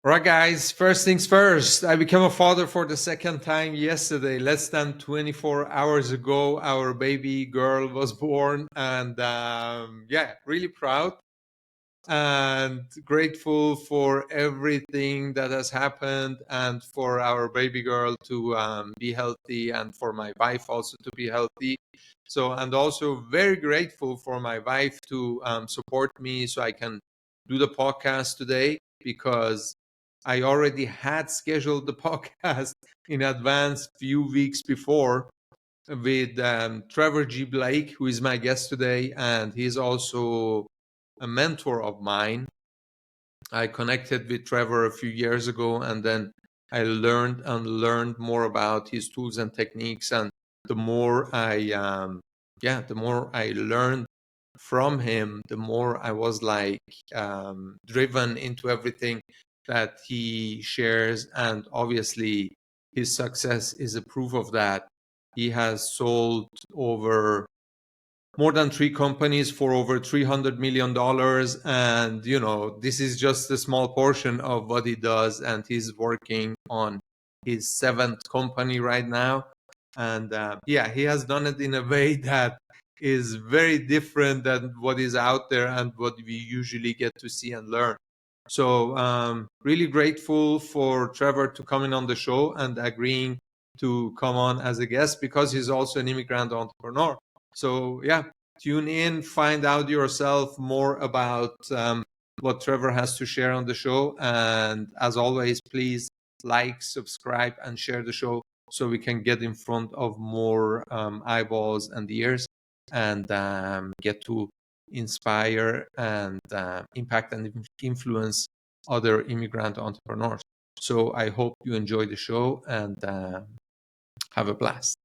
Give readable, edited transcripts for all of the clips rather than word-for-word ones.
All right, guys, first things first. I became a father for the second time yesterday. Less than 24 hours ago, our baby girl was born. And really proud and grateful for everything that has happened and for our baby girl to be healthy and for my wife also to be healthy. So, and also very grateful for my wife to support me so I can do the podcast today, because I already had scheduled the podcast in advance few weeks before with Trevor G Blake, who is my guest today, and he's also a mentor of mine. I connected with Trevor a few years ago, and then I learned more about his tools and techniques. And the more the more I learned from him, the more I was like driven into everything that he shares. And obviously, his success is a proof of that. He has sold over more than 3 companies for over $300 million. And, this is just a small portion of what he does. And he's working on his 7th company right now. And he has done it in a way that is very different than what is out there and what we usually get to see and learn. So really grateful for Trevor to come in on the show and agreeing to come on as a guest, because he's also an immigrant entrepreneur. So tune in, find out yourself more about what Trevor has to share on the show. And as always, please like, subscribe, and share the show so we can get in front of more eyeballs and ears and get to inspire and impact and influence other immigrant entrepreneurs. So I hope you enjoy the show and have a blast.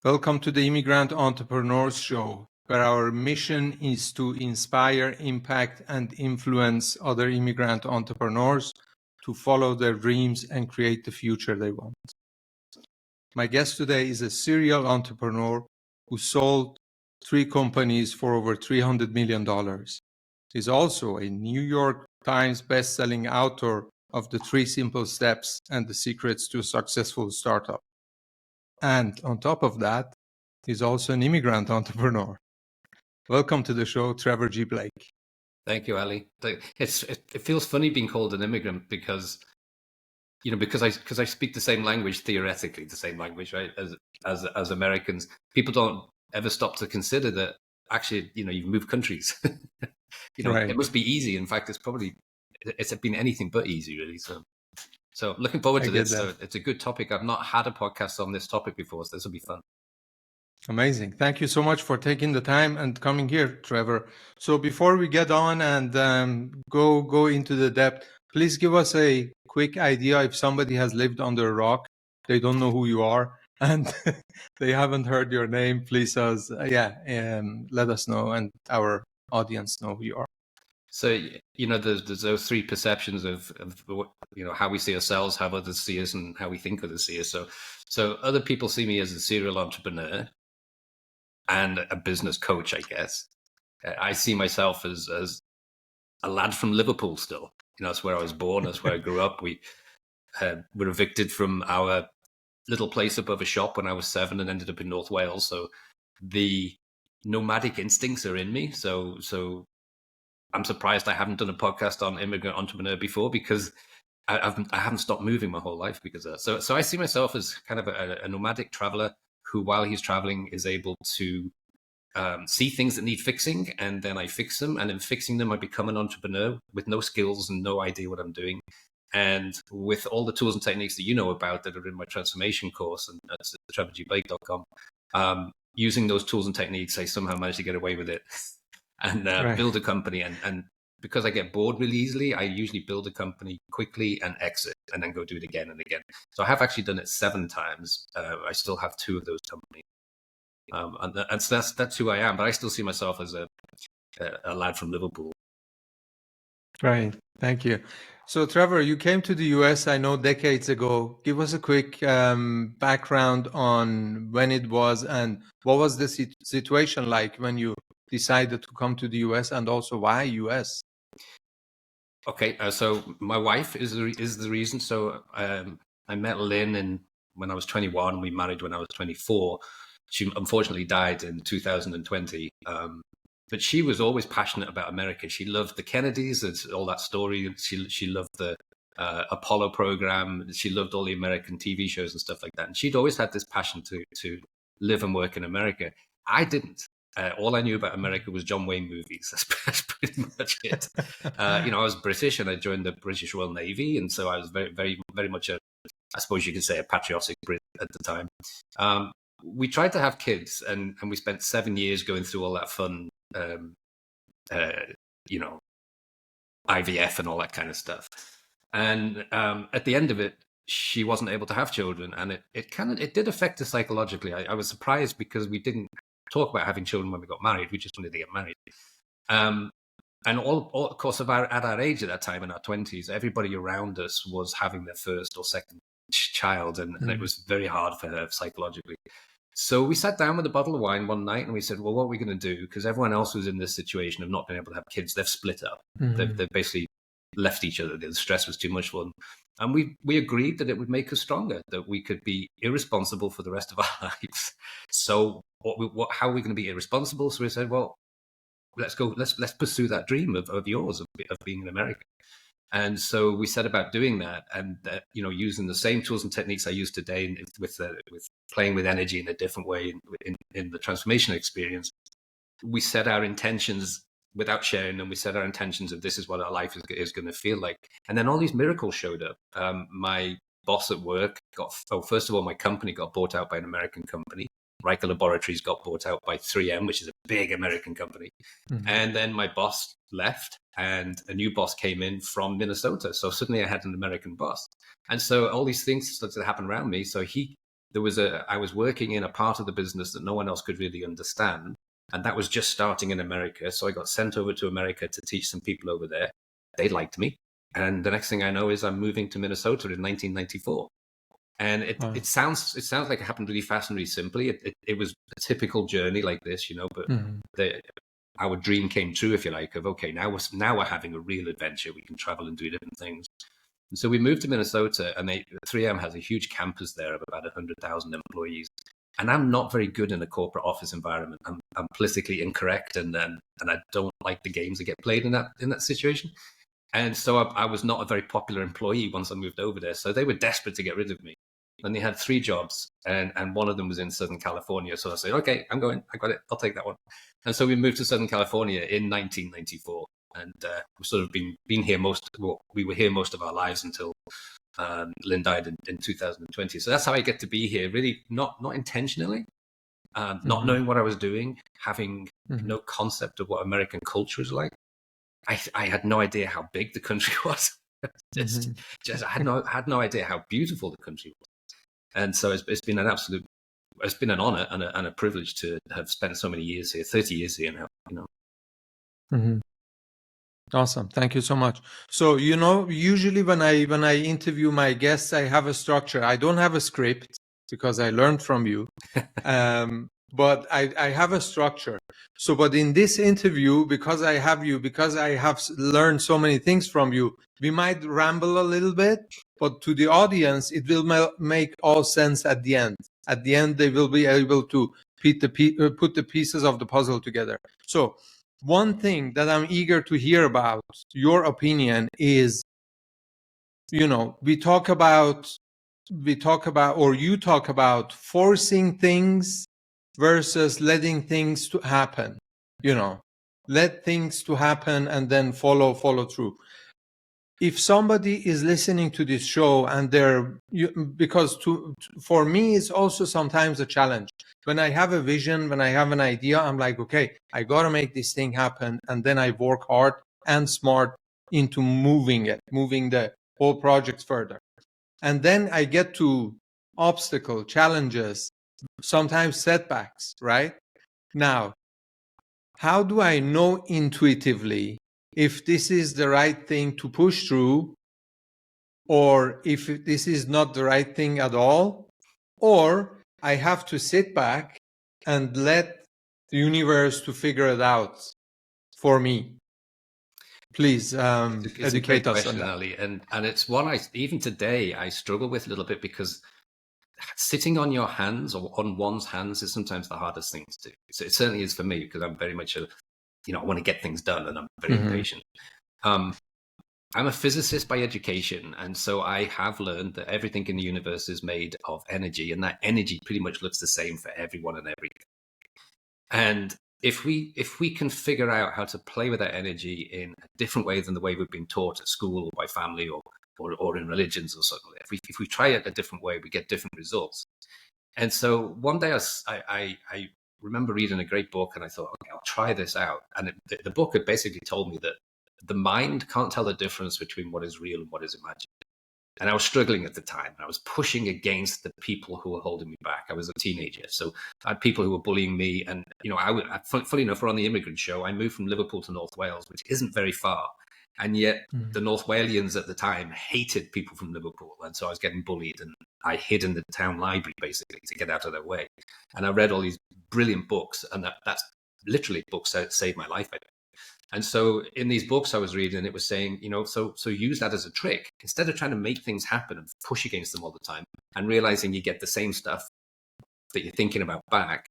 Welcome to the Immigrant Entrepreneurs Show, where our mission is to inspire, impact, and influence other immigrant entrepreneurs to follow their dreams and create the future they want. My guest today is a serial entrepreneur who sold 3 companies for over $300 million. He's also a New York Times best-selling author of The 3 Simple Steps and the Secrets to a Successful Startup. And on top of that, he's also an immigrant entrepreneur. Welcome to the show, Trevor G Blake. Thank you, Ali. It feels funny being called an immigrant because I speak the same language, theoretically the same language, right? As Americans, people don't ever stop to consider that actually, you've moved countries. Right. It must be easy. In fact, it's been anything but easy, really. So looking forward to this. So it's a good topic. I've not had a podcast on this topic before, so this will be fun. Amazing. Thank you so much for taking the time and coming here, Trevor. So before we get on and go into the depth, please give us a quick idea. If somebody has lived under a rock, they don't know who you are, and they haven't heard your name, please let us know and our audience know who you are. So, there's those 3 perceptions of how we see ourselves, how others see us, and how we think others see us. So other people see me as a serial entrepreneur and a business coach, I guess. I see myself as a lad from Liverpool still. That's where I was born. That's where I grew up. We were evicted from our little place above a shop when I was 7 and ended up in North Wales. So the nomadic instincts are in me. So I'm surprised I haven't done a podcast on immigrant entrepreneur before, because I haven't stopped moving my whole life because of that. So I see myself as kind of a nomadic traveler who, while he's traveling, is able to see things that need fixing, and then I fix them. And in fixing them, I become an entrepreneur with no skills and no idea what I'm doing. And with all the tools and techniques that you know about that are in my transformation course, and that's at trevorgblake.com, using those tools and techniques, I somehow managed to get away with it and build a company. And because I get bored really easily, I usually build a company quickly and exit and then go do it again and again. So I have actually done it 7 times. I still have 2 of those companies. And so that's who I am. But I still see myself as a lad from Liverpool. Right. Thank you. So, Trevor, you came to the US, I know, decades ago. Give us a quick background on when it was and what was the situation like when you decided to come to the US, and also why US? Okay, so my wife is the reason. So I met Lynn when I was 21. We married when I was 24. She unfortunately died in 2020. But she was always passionate about America. She loved the Kennedys, all that story. She loved the Apollo program. She loved all the American TV shows and stuff like that. And she'd always had this passion to live and work in America. I didn't. All I knew about America was John Wayne movies. That's pretty much it. I was British and I joined the British Royal Navy, and so I was very, very, very much I suppose you could say, a patriotic Brit at the time. We tried to have kids, and we spent 7 years going through all that fun, you know, IVF and all that kind of stuff. And at the end of it, she wasn't able to have children, and it did affect us psychologically. I was surprised because we didn't talk about having children when we got married. We just wanted to get married. And all of course, at our age at that time, in our 20s, everybody around us was having their first or second child, and it was very hard for her psychologically. So we sat down with a bottle of wine one night and we said, well, what are we going to do? Because everyone else who's in this situation of not being able to have kids, they've split up. They've basically left each other. The stress was too much for them. And we agreed that it would make us stronger, that we could be irresponsible for the rest of our lives. So how are we going to be irresponsible? So we said, well, let's pursue that dream of yours, of being in America. And so we set about doing that, and using the same tools and techniques I use today with playing with energy in a different way in the transformation experience. We set our intentions without sharing them. We set our intentions of this is what our life is going to feel like. And then all these miracles showed up. My boss at work first of all, my company got bought out by an American company. Riker Laboratories got bought out by 3M, which is a big American company. And then my boss left and a new boss came in from Minnesota. So suddenly I had an American boss. And so all these things started to happen around me. So I was working in a part of the business that no one else could really understand. And that was just starting in America. So I got sent over to America to teach some people over there. They liked me. And the next thing I know is I'm moving to Minnesota in 1994. And it sounds like it happened really fast and really simply. It was a typical journey like this, but our dream came true, if you like, of, okay, now we're having a real adventure. We can travel and do different things. And so we moved to Minnesota, and 3M has a huge campus there of about 100,000 employees. And I'm not very good in a corporate office environment. I'm politically incorrect, and I don't like the games that get played in that situation. And so I was not a very popular employee once I moved over there. So they were desperate to get rid of me. And they had 3 jobs, and one of them was in Southern California. So I said, okay, I'm going. I got it. I'll take that one. And so we moved to Southern California in 1994. And we've sort of been here we were here most of our lives until Lynn died in 2020. So that's how I get to be here, really not intentionally, not knowing what I was doing, having no concept of what American culture is like. I had no idea how big the country was. I had no idea how beautiful the country was. And so it's been an honor and a privilege to have spent so many years here, 30 years here now. Awesome. Thank you so much. So, usually when I interview my guests, I have a structure. I don't have a script because I learned from you. But I have a structure. So, but in this interview, because I have learned so many things from you, we might ramble a little bit, but to the audience, it will make all sense at the end. At the end, they will be able to put the pieces of the puzzle together. So, one thing that I'm eager to hear about, your opinion, is, we talk about, or you talk about forcing things versus letting things to happen, let things to happen and then follow through. If somebody is listening to this show and because for me, it's also sometimes a challenge. When I have a vision, when I have an idea, I'm like, okay, I got to make this thing happen. And then I work hard and smart into moving the whole project further. And then I get to obstacle, challenges, sometimes setbacks, right? Now, how do I know intuitively if this is the right thing to push through or if this is not the right thing at all, or I have to sit back and let the universe to figure it out for me. Please It's a great educate us on question, that. Ali, and it's one I even today I struggle with a little bit, because sitting on your hands or on one's hands is sometimes the hardest thing to do. So it certainly is for me, because I'm very much I want to get things done, and I'm very impatient. I'm a physicist by education, and so I have learned that everything in the universe is made of energy, and that energy pretty much looks the same for everyone and everything. And if we can figure out how to play with that energy in a different way than the way we've been taught at school or by family or in religions or something, if we try it a different way, we get different results. And so one day I remember reading a great book, and I thought, okay, I'll try this out. And the book had basically told me that the mind can't tell the difference between what is real and what is imagined. And I was struggling at the time. I was pushing against the people who were holding me back. I was a teenager, so I had people who were bullying me. And funny enough, we're on the Immigrant show. I moved from Liverpool to North Wales, which isn't very far, and yet the North Walians at the time hated people from Liverpool, and so I was getting bullied. And I hid in the town library basically to get out of their way. And I read all these brilliant books, and that's literally books that saved my life, I think. And so in these books I was reading, it was saying, so use that as a trick. Instead of trying to make things happen and push against them all the time and realizing you get the same stuff that you're thinking about back,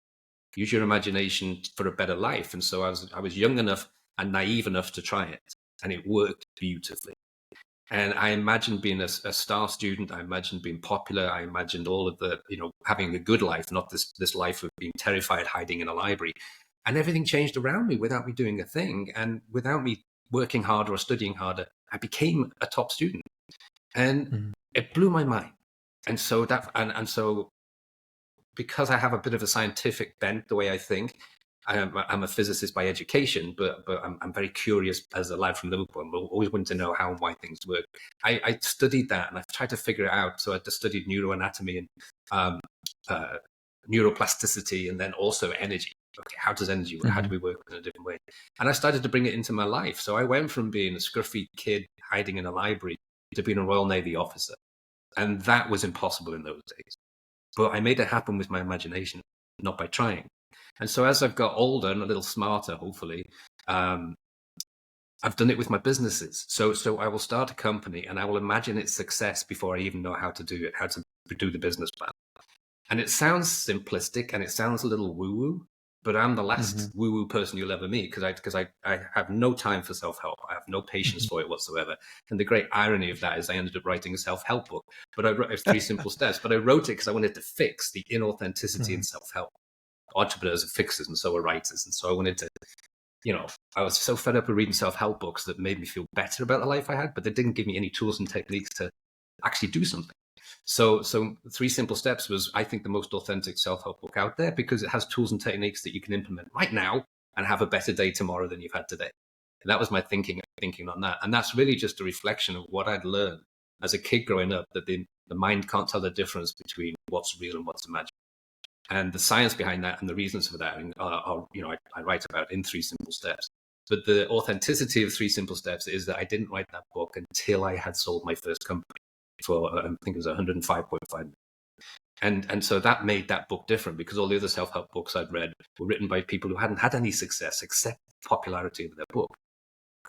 use your imagination for a better life. And so I was young enough and naive enough to try it, and it worked beautifully. And I imagined being a star student. I imagined being popular. I imagined all of the, having a good life, not this life of being terrified, hiding in a library. And everything changed around me without me doing a thing. And without me working harder or studying harder, I became a top student. And it blew my mind. And so so because I have a bit of a scientific bent, the way I think, I'm a physicist by education, but I'm very curious as a lad from Liverpool. I'm always wanting to know how and why things work. I studied that, and I've tried to figure it out. So I just studied neuroanatomy and neuroplasticity, and then also energy. Okay, how does energy work? How do we work in a different way? And I started to bring it into my life. So I went from being a scruffy kid hiding in a library to being a Royal Navy officer. And that was impossible in those days. But I made it happen with my imagination, not by trying. And so as I've got older and a little smarter, hopefully, I've done it with my businesses. So I will start a company and I will imagine its success before I even know how to do it, how to do the business plan. And it sounds simplistic and it sounds a little woo-woo, but I'm the last woo-woo person you'll ever meet, because I have no time for self-help. I have no patience for it whatsoever. And the great irony of that is I ended up writing a self-help book, but I wrote 3 simple steps. But I wrote it because I wanted to fix the inauthenticity in self-help. Entrepreneurs are fixers and so are writers. And so I wanted to, I was so fed up with reading self-help books that made me feel better about the life I had, but they didn't give me any tools and techniques to actually do something. So 3 simple steps was, I think, the most authentic self-help book out there, because it has tools and techniques that you can implement right now and have a better day tomorrow than you've had today. And that was my thinking on that. And that's really just a reflection of what I'd learned as a kid growing up, that the mind can't tell the difference between what's real and what's imagined. And the science behind that and the reasons for that I write about in 3 simple steps. But the authenticity of 3 simple steps is that I didn't write that book until I had sold my first company for, I think it was 105.5 million. And so that made that book different, because all the other self-help books I'd read were written by people who hadn't had any success except the popularity of their book.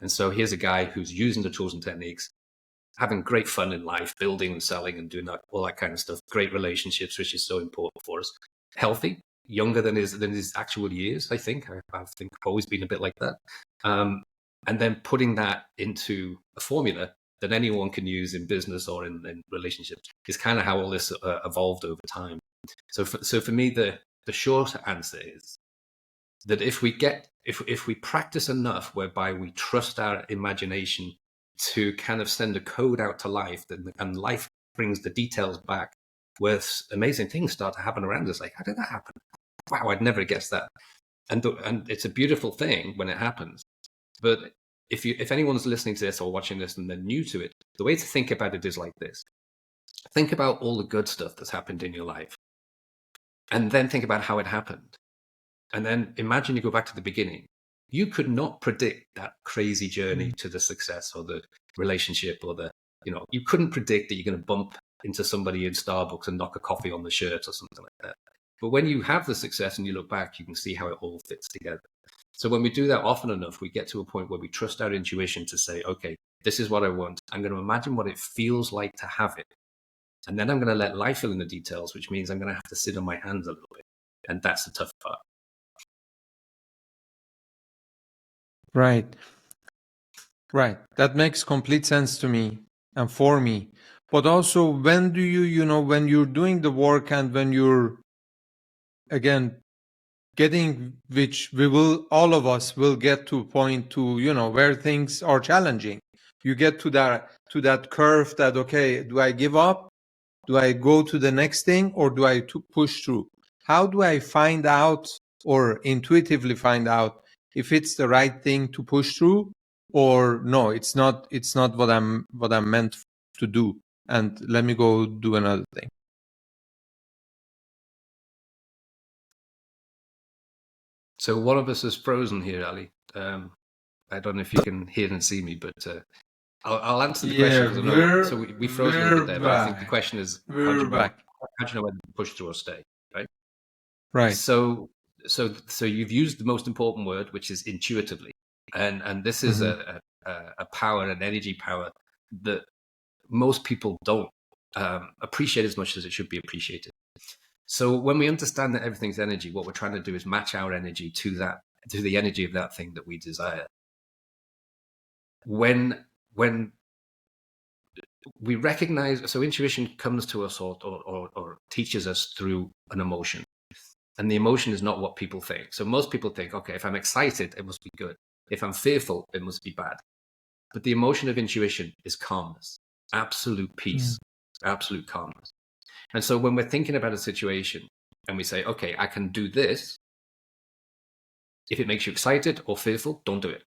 And so here's a guy who's using the tools and techniques, having great fun in life, building and selling and doing all that kind of stuff, great relationships, which is so important for us, healthy, younger than his actual years, I think. I think I've always been a bit like that. And then putting that into a formula that anyone can use in business or in relationships is kind of how all this evolved over time. So for me, the short answer is that if we practice enough whereby we trust our imagination to kind of send a code out to life, and life brings the details back, where amazing things start to happen around us. Like, how did that happen? Wow, I'd never guessed that. And it's a beautiful thing when it happens. But if anyone's listening to this or watching this and they're new to it, the way to think about it is like this. Think about all the good stuff that's happened in your life, and then think about how it happened. And then imagine you go back to the beginning. You could not predict that crazy journey to the success or the relationship or the You couldn't predict that you're going to bump into somebody in Starbucks and knock a coffee on the shirt or something like that. But when you have the success and you look back, you can see how it all fits together. So when we do that often enough, we get to a point where we trust our intuition to say, okay, this is what I want. I'm going to imagine what it feels like to have it. And then I'm going to let life fill in the details, which means I'm going to have to sit on my hands a little bit. And that's the tough part. Right. Right. That makes complete sense to me and for me. But also, when do you, when you're doing the work and when you're, again, getting, which all of us will get to a point to, where things are challenging. You get to that curve that, okay, do I give up? Do I go to the next thing, or do I push through? How do I find out, or intuitively find out, if it's the right thing to push through, or no, it's not what I'm meant to do, and let me go do another thing? So one of us is frozen here, Ali. I don't know if you can hear and see me, but I'll answer the question. So we froze a little bit there, but I think the question is, how do you know whether to push through or stay, right? Right. So you've used the most important word, which is intuitively, and this is a power, an energy power that most people don't appreciate as much as it should be appreciated. So when we understand that everything's energy, what we're trying to do is match our energy to the energy of that thing that we desire. When we recognize, so intuition comes to us or teaches us through an emotion. And the emotion is not what people think. So most people think, okay, if I'm excited, it must be good. If I'm fearful, it must be bad. But the emotion of intuition is calmness, absolute peace, absolute calmness. And so when we're thinking about a situation and we say, okay, I can do this, if it makes you excited or fearful, don't do it.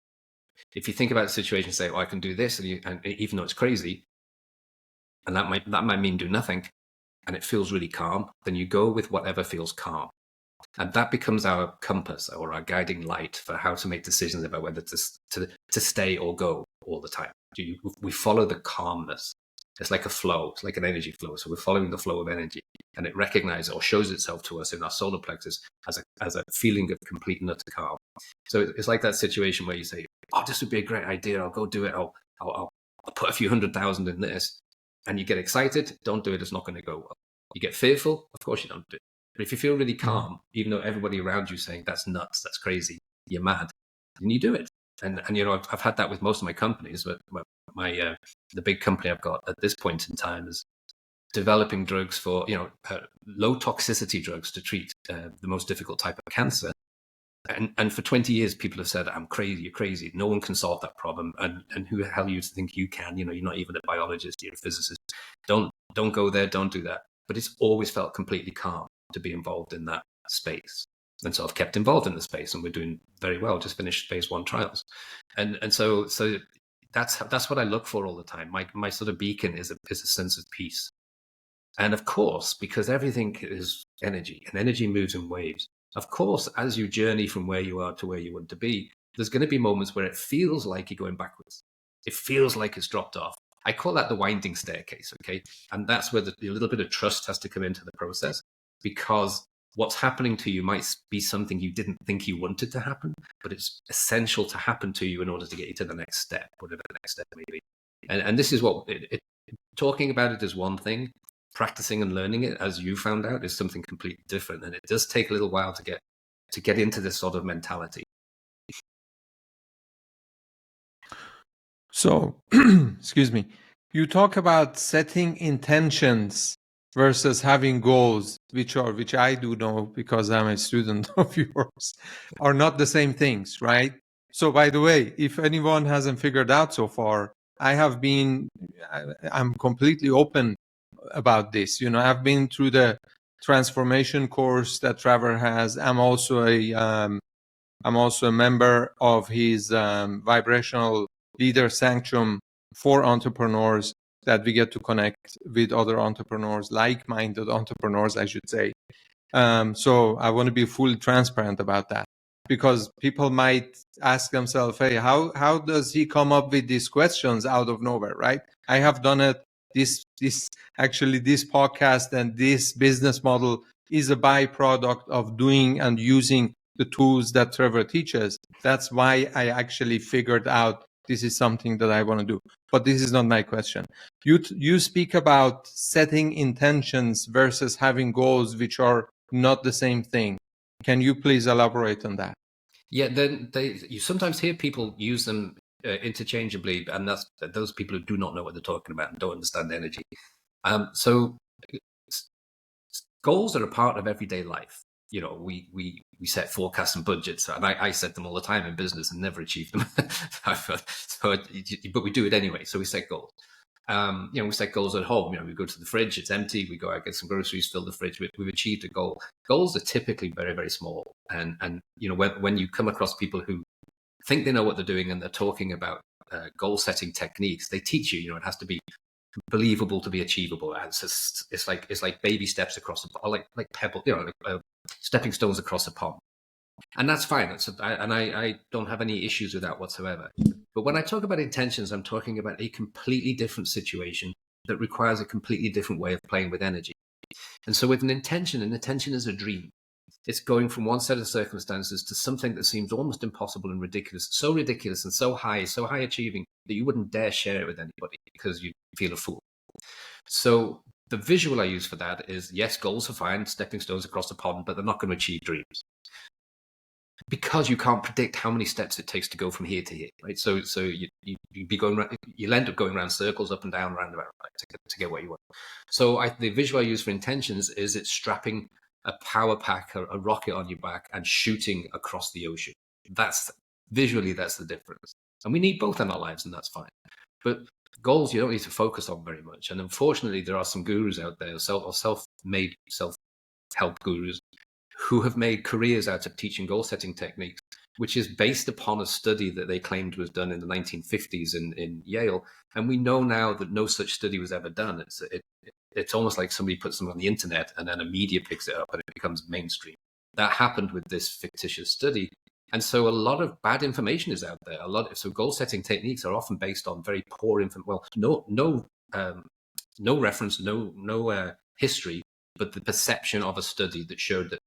If you think about the situation and say, oh, I can do this, and even though it's crazy, and that might mean do nothing, and it feels really calm, then you go with whatever feels calm. And that becomes our compass or our guiding light for how to make decisions about whether to stay or go all the time. We follow the calmness. It's like a flow. It's like an energy flow. So we're following the flow of energy, and it recognizes or shows itself to us in our solar plexus as a feeling of complete and utter calm. So it's like that situation where you say, oh, this would be a great idea. I'll go do it. I'll put a few 100,000 in this. And you get excited. Don't do it. It's not going to go well. You get fearful. Of course you don't do it. But if you feel really calm, even though everybody around you is saying that's nuts, that's crazy, you're mad, then you do it. And I've had that with most of my companies. But the big company I've got at this point in time is developing drugs for low toxicity drugs to treat the most difficult type of cancer. And for 20 years, people have said, I'm crazy, you're crazy. No one can solve that problem. And who the hell you think you can? You're not even a biologist, you're a physicist. Don't go there, don't do that. But it's always felt completely calm to be involved in that space. And so I've kept involved in the space, and we're doing very well. Just finished phase 1 trials. And so that's what I look for all the time. My sort of beacon is a sense of peace. And of course, because everything is energy, and energy moves in waves, of course, as you journey from where you are to where you want to be, there's going to be moments where it feels like you're going backwards. It feels like it's dropped off. I call that the winding staircase, okay? And that's where a little bit of trust has to come into the process, because what's happening to you might be something you didn't think you wanted to happen, but it's essential to happen to you in order to get you to the next step, whatever the next step may be. And this is what talking about it is one thing. Practicing and learning it, as you found out, is something completely different, and it does take a little while to get into this sort of mentality. So, excuse me, you talk about setting intentions versus having goals, which I do know because I'm a student of yours, are not the same things, right? So, by the way, if anyone hasn't figured out so far, I'm completely open about this. I've been through the transformation course that Trevor has. I'm also a member of his vibrational leader sanctum for entrepreneurs, that we get to connect with other entrepreneurs, like-minded entrepreneurs, I should say. So I want to be fully transparent about that, because people might ask themselves, hey, how does he come up with these questions out of nowhere, right? I have done it. This actually, this podcast and this business model is a byproduct of doing and using the tools that Trevor teaches. That's why I actually figured out this is something that I want to do. But this is not my question. You speak about setting intentions versus having goals, which are not the same thing. Can you please elaborate on that? Yeah, then you sometimes hear people use them interchangeably, and that's those people who do not know what they're talking about and don't understand energy. So goals are a part of everyday life. You know, we set forecasts and budgets, and I set them all the time in business and never achieve them. But we do it anyway. So we set goals. We set goals at home. You know, we go to the fridge, it's empty. We go out, get some groceries, fill the fridge. We've achieved a goal. Goals are typically very, very small. And you know, when you come across people who think they know what they're doing and they're talking about goal setting techniques, they teach you. You know, it has to be believable to be achievable. It's like baby steps across like pebble. You know, like, stepping stones across a pond. And that's fine. I don't have any issues with that whatsoever. But when I talk about intentions, I'm talking about a completely different situation that requires a completely different way of playing with energy. And so with an intention is a dream. It's going from one set of circumstances to something that seems almost impossible and ridiculous and so high achieving that you wouldn't dare share it with anybody because you feel a fool. So the visual I use for that is, yes, goals are fine, stepping stones across the pond, but they're not going to achieve dreams. Because you can't predict how many steps it takes to go from here to here, right? So you'll end up going around circles, up and down, round about, right, to get what you want. So the visual I use for intentions is it's strapping a power pack, a rocket on your back, and shooting across the ocean. That's the difference. And we need both in our lives, and that's fine. But goals you don't need to focus on very much. And unfortunately, there are some gurus out there, self-made self-help gurus, who have made careers out of teaching goal-setting techniques, which is based upon a study that they claimed was done in the 1950s in Yale. And we know now that no such study was ever done. It's almost like somebody puts something on the internet and then a media picks it up and it becomes mainstream. That happened with this fictitious study. And so a lot of bad information is out there. So goal-setting techniques are often based on very poor no reference, no history, but the perception of a study that showed that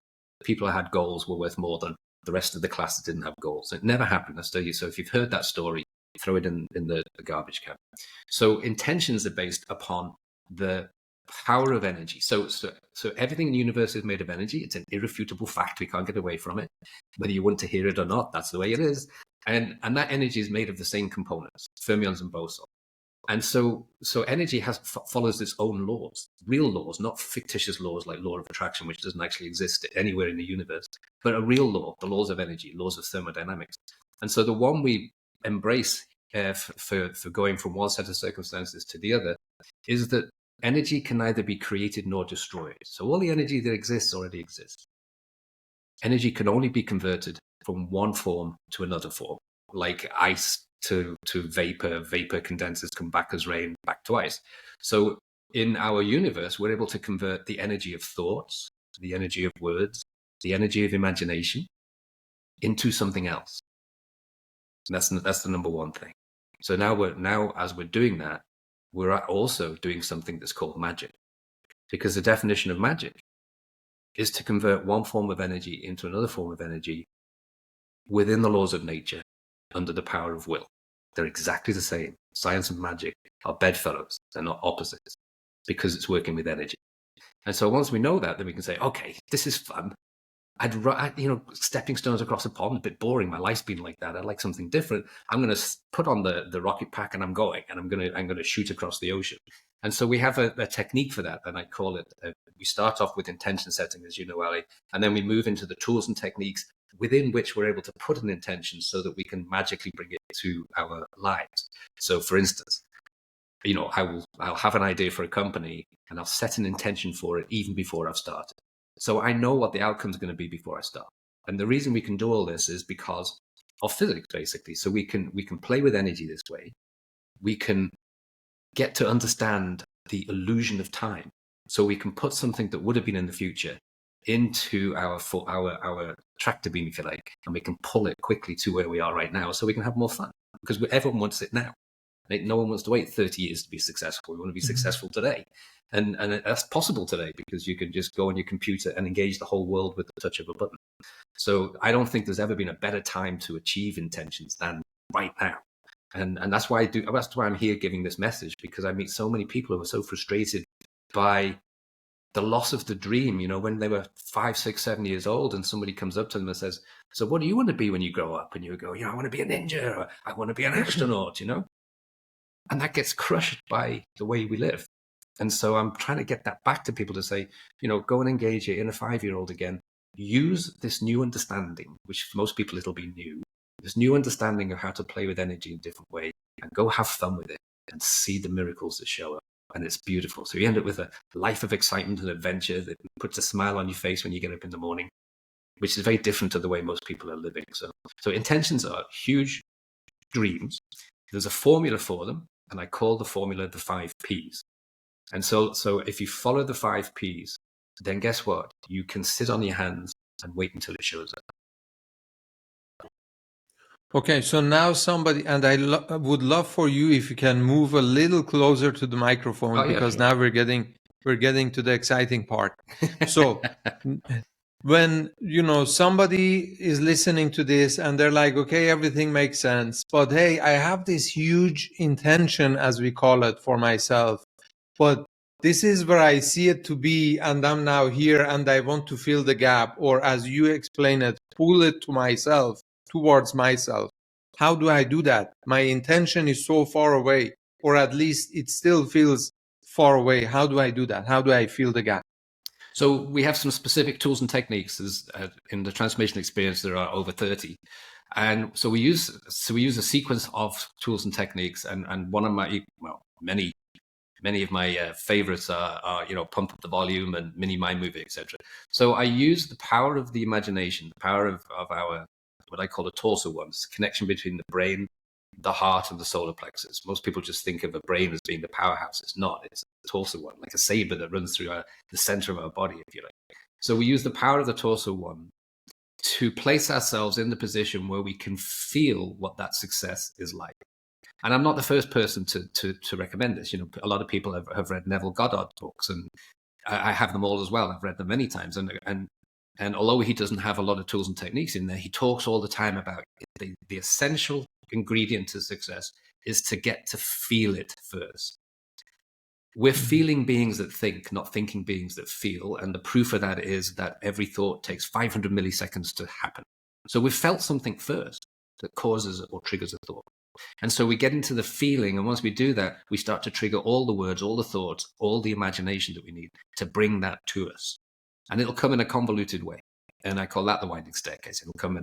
people who had goals were worth more than the rest of the class that didn't have goals. It never happened. So if you've heard that story, throw it in the garbage can. So intentions are based upon the power of energy. So everything in the universe is made of energy. It's an irrefutable fact. We can't get away from it. Whether you want to hear it or not, that's the way it is. And that energy is made of the same components, fermions and bosons. And so energy follows its own laws, real laws, not fictitious laws like law of attraction, which doesn't actually exist anywhere in the universe, but a real law, the laws of energy, laws of thermodynamics. And so the one we embrace for going from one set of circumstances to the other is that energy can neither be created nor destroyed. So all the energy that exists already exists. Energy can only be converted from one form to another form, like ice to vapor condenses, come back as rain, back to ice. So in our universe, we're able to convert the energy of thoughts, the energy of words, the energy of imagination into something else. And that's the number one thing. So now as we're doing that, we're also doing something that's called magic, because the definition of magic is to convert one form of energy into another form of energy within the laws of nature under the power of will. They're exactly the same. Science and magic are bedfellows. They're not opposites because it's working with energy. And so once we know that, then we can say, okay, this is fun. Stepping stones across a pond, a bit boring. My life's been like that. I'd like something different. I'm going to put on the rocket pack and I'm going, and I'm going to shoot across the ocean. And so we have a technique for that, and I call it, we start off with intention setting, as you know, Ali, and then we move into the tools and techniques within which we're able to put an intention so that we can magically bring it to our lives. So for instance, I'll have an idea for a company and I'll set an intention for it even before I've started. So I know what the outcome is going to be before I start. And the reason we can do all this is because of physics, basically. So we can play with energy this way. We can get to understand the illusion of time. So we can put something that would have been in the future into our tractor beam, if you like, and we can pull it quickly to where we are right now so we can have more fun, because everyone wants it now. No one wants to wait 30 years to be successful. We want to be successful today. And that's possible today because you can just go on your computer and engage the whole world with the touch of a button. So I don't think there's ever been a better time to achieve intentions than right now. And that's why that's why I'm here giving this message, because I meet so many people who are so frustrated by the loss of the dream, when they were 5, 6, 7 years old, and somebody comes up to them and says, so what do you want to be when you grow up? And you go, I want to be a ninja, or I want to be an astronaut, and that gets crushed by the way we live. And so I'm trying to get that back to people to say, go and engage your inner 5-year-old again. Use this new understanding, which for most people it'll be new, this new understanding of how to play with energy in a different way, and go have fun with it and see the miracles that show up. And it's beautiful. So you end up with a life of excitement and adventure that puts a smile on your face when you get up in the morning, which is very different to the way most people are living. So intentions are huge dreams. There's a formula for them, and I call the formula the 5 Ps. And so if you follow the 5 Ps, then guess what? You can sit on your hands and wait until it shows up. Okay, so now somebody, and I would love for you if you can move a little closer to the microphone, because sure. Now we're getting to the exciting part. So when somebody is listening to this and they're like, okay, everything makes sense, but hey, I have this huge intention, as we call it, for myself, but this is where I see it to be, and I'm now here and I want to fill the gap, or as you explain it, pull it towards myself. How do I do that? My intention is so far away, or at least it still feels far away. How do I do that? How do I fill the gap? So we have some specific tools and techniques. In the transformation experience, there are over 30. And so we use a sequence of tools and techniques. And one of many of my favorites are pump up the volume and mini mind movie, etc. So I use the power of the imagination, the power of our, what I call the torso one. It's the connection between the brain, the heart, and the solar plexus. Most people just think of a brain as being the powerhouse. It's not. It's the torso one, like a saber that runs through the center of our body, if you like. So we use the power of the torso one to place ourselves in the position where we can feel what that success is like. And I'm not the first person to recommend this. A lot of people have read Neville Goddard's books, and I have them all as well. I've read them many times. And although he doesn't have a lot of tools and techniques in there, he talks all the time about the essential ingredient to success is to get to feel it first. We're feeling beings that think, not thinking beings that feel. And the proof of that is that every thought takes 500 milliseconds to happen. So we've felt something first that causes or triggers a thought. And so we get into the feeling, and once we do that, we start to trigger all the words, all the thoughts, all the imagination that we need to bring that to us. And it'll come in a convoluted way. And I call that the winding staircase. It'll come.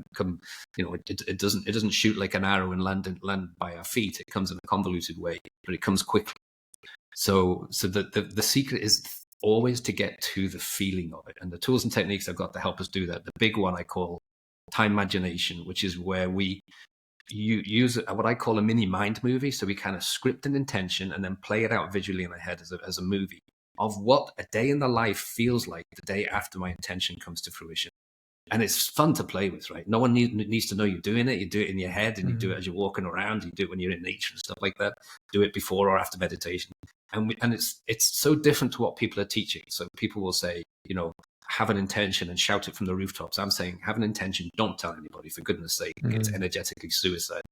It doesn't shoot like an arrow and land by our feet. It comes in a convoluted way, but it comes quickly. So the secret is always to get to the feeling of it. And the tools and techniques I've got to help us do that. The big one I call time imagination, which is where you use what I call a mini mind movie. So we kind of script an intention and then play it out visually in our head as a movie of what a day in the life feels like the day after my intention comes to fruition. And it's fun to play with, right? No one needs to know you're doing it. You do it in your head, and you do it as you're walking around. You do it when you're in nature and stuff like that. Do it before or after meditation. And it's so different to what people are teaching. So people will say, have an intention and shout it from the rooftops. I'm saying, have an intention. Don't tell anybody, for goodness sake. It's energetically suicide.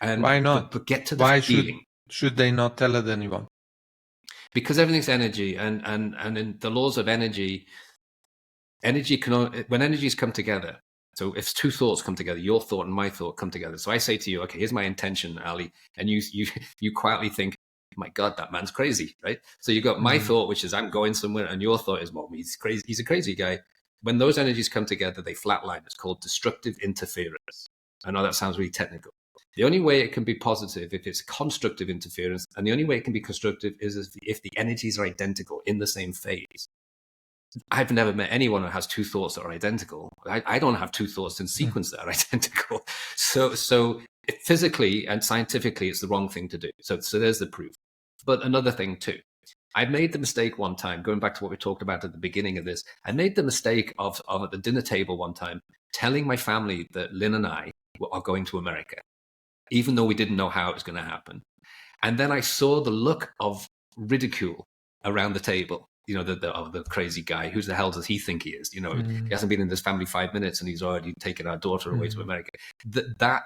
And why not? But get to the feeling. Should they not tell it anyone? Because everything's energy, and in the laws of energy when energies come together. So if two thoughts come together, your thought and my thought come together. So I say to you, okay, here's my intention, Ali, and you quietly think, my God, that man's crazy, right? So you got my thought, which is I'm going somewhere, and your thought is, well, he's crazy. He's a crazy guy. When those energies come together, they flatline. It's called destructive interference. I know that sounds really technical. The only way it can be positive if it's constructive interference, and the only way it can be constructive is if the energies are identical in the same phase. I've never met anyone who has two thoughts that are identical. I don't have two thoughts in sequence that are identical. So physically and scientifically, it's the wrong thing to do. So there's the proof. But another thing too, I made the mistake one time, going back to what we talked about at the beginning of this, I made the mistake of at the dinner table one time, telling my family that Lynn and I are going to America, even though we didn't know how it was going to happen. And then I saw the look of ridicule around the table. The crazy guy. Who the hell does he think he is? He hasn't been in this family 5 minutes and he's already taken our daughter away to America. That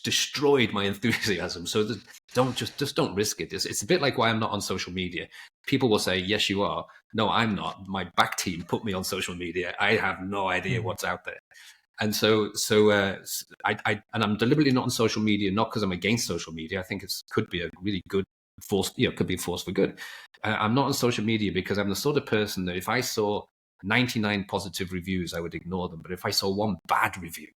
destroyed my enthusiasm. So just don't risk it. It's a bit like why I'm not on social media. People will say, yes, you are. No, I'm not. My back team put me on social media. I have no idea what's out there. And I'm deliberately not on social media, not because I'm against social media. I think it could be a really good force, could be a force for good. I'm not on social media because I'm the sort of person that if I saw 99 positive reviews, I would ignore them. But if I saw one bad review,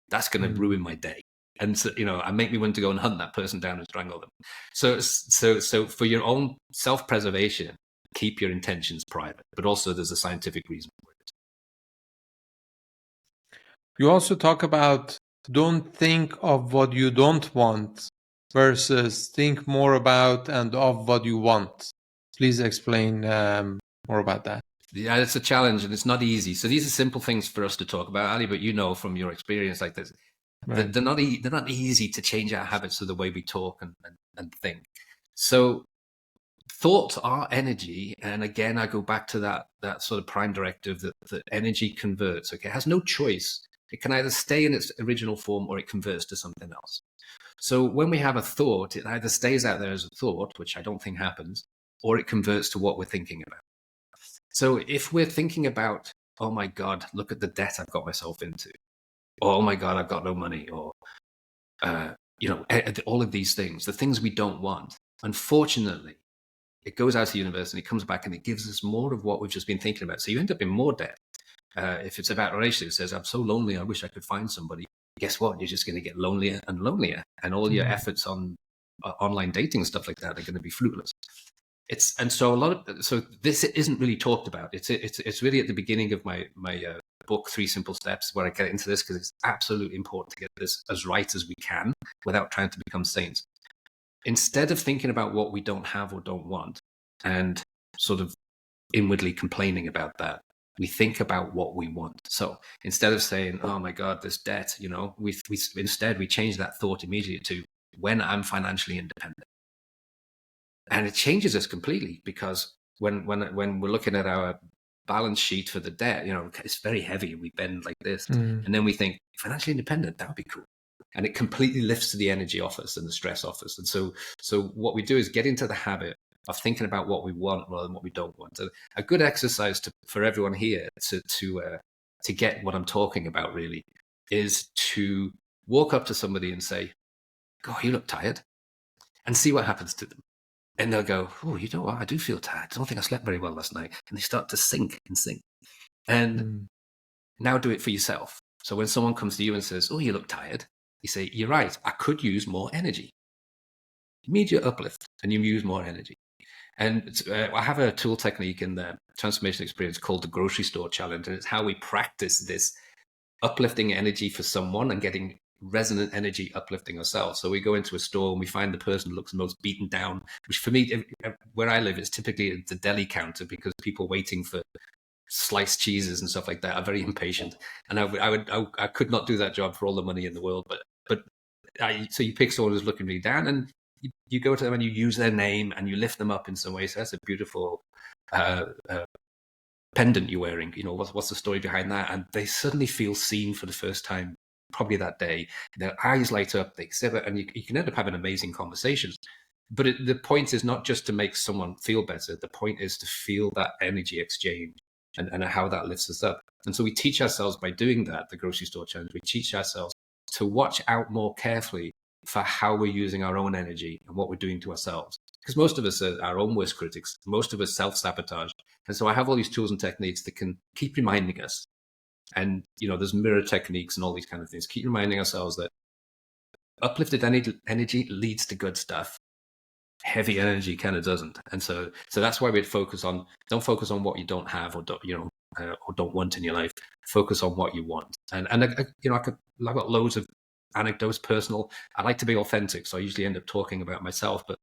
that's going to ruin my day. And so, and make me want to go and hunt that person down and strangle them. So for your own self-preservation, keep your intentions private. But also, there's a scientific reason for it. You also talk about don't think of what you don't want versus think more about and of what you want. Please explain more about that. Yeah, it's a challenge and it's not easy. So these are simple things for us to talk about, Ali, but from your experience like this, right. they're not easy to change our habits of the way we talk and think. So thoughts are energy. And again, I go back to that sort of prime directive that energy converts. Okay, it has no choice. It can either stay in its original form or it converts to something else. So when we have a thought, it either stays out there as a thought, which I don't think happens, or it converts to what we're thinking about. So if we're thinking about, oh my God, look at the debt I've got myself into, or oh my God, I've got no money, or, all of these things, the things we don't want, unfortunately, it goes out to the universe and it comes back and it gives us more of what we've just been thinking about. So you end up in more debt. If it's about relationships, it says, I'm so lonely, I wish I could find somebody. Guess what? You're just going to get lonelier and lonelier. And all your efforts on online dating and stuff like that are going to be fruitless. So this isn't really talked about. It's really at the beginning of my book, 3 Simple Steps, where I get into this because it's absolutely important to get this as right as we can without trying to become saints. Instead of thinking about what we don't have or don't want and sort of inwardly complaining about that, we think about what we want. So instead of saying, oh my God, this debt, instead we change that thought immediately to when I'm financially independent. And it changes us completely because when we're looking at our balance sheet for the debt, it's very heavy. We bend like this. And then we think financially independent, that would be cool. And it completely lifts the energy off us and the stress off us. And so what we do is get into the habit of thinking about what we want rather than what we don't want. So a good exercise for everyone here to get what I'm talking about really is to walk up to somebody and say, God, you look tired, and see what happens to them. And they'll go, oh, you know what? I do feel tired. I don't think I slept very well last night. And they start to sink and sink. And now do it for yourself. So when someone comes to you and says, oh, you look tired, you say, you're right. I could use more energy. Immediate uplift, and you use more energy. And I have a tool technique in the transformation experience called the grocery store challenge. And it's how we practice this uplifting energy for someone and getting resonant energy uplifting ourselves. So we go into a store and we find the person who looks the most beaten down, which for me, where I live, is typically the deli counter because people waiting for sliced cheeses and stuff like that are very impatient. And I could not do that job for all the money in the world. So you pick someone who's looking really down and you go to them and you use their name and you lift them up in some way. So that's a beautiful pendant you're wearing. What's the story behind that? And they suddenly feel seen for the first time, probably that day. Their eyes light up, they exhibit, and you can end up having amazing conversations. But the point is not just to make someone feel better. The point is to feel that energy exchange and how that lifts us up. And so we teach ourselves by doing that, the grocery store challenge, we teach ourselves to watch out more carefully for how we're using our own energy and what we're doing to ourselves. Because most of us are our own worst critics. Most of us self-sabotage. And so I have all these tools and techniques that can keep reminding us. And, there's mirror techniques and all these kind of things. Keep reminding ourselves that uplifted energy leads to good stuff. Heavy energy kind of doesn't. And so that's why we'd don't focus on what you don't have or don't want in your life. Focus on what you want. And I've got loads of anecdotes, personal. I like to be authentic, so I usually end up talking about myself. But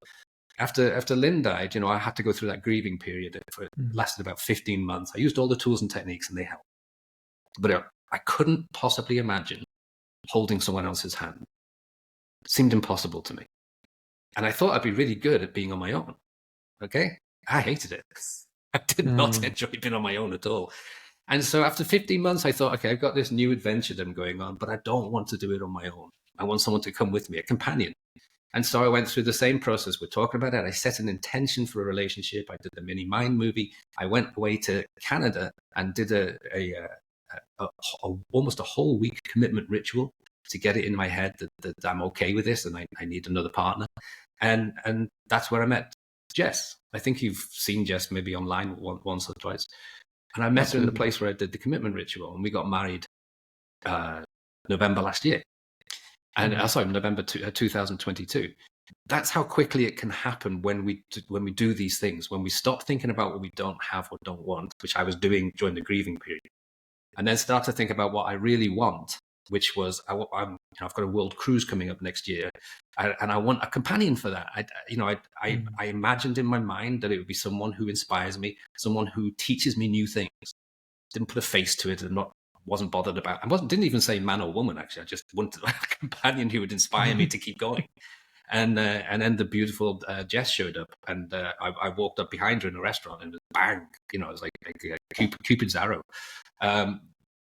after Lynn died, I had to go through that grieving period. It lasted about 15 months. I used all the tools and techniques, and they helped. But I couldn't possibly imagine holding someone else's hand. It seemed impossible to me. And I thought I'd be really good at being on my own. Okay. I hated it. I did not Mm. enjoy being on my own at all. And so after 15 months, I thought, okay, I've got this new adventure that I'm going on, but I don't want to do it on my own. I want someone to come with me, a companion. And so I went through the same process we're talking about. It. I set an intention for a relationship. I did the mini mind movie. I went away to Canada and did almost a whole week commitment ritual to get it in my head that I'm okay with this and I need another partner. And that's where I met Jess. I think you've seen Jess maybe online once or twice. And I met her in the place where I did the commitment ritual, and we got married November last year. And sorry, November 2022. That's how quickly it can happen when we do these things, when we stop thinking about what we don't have or don't want, which I was doing during the grieving period, and then start to think about what I really want, which was I've got a world cruise coming up next year, and I want a companion for that. I imagined in my mind that it would be someone who inspires me, someone who teaches me new things. Didn't put a face to it and wasn't bothered about. Didn't even say man or woman. Actually, I just wanted a companion who would inspire me to keep going. And then the beautiful Jess showed up, and I walked up behind her in a restaurant, and bang, it was like Cupid's arrow.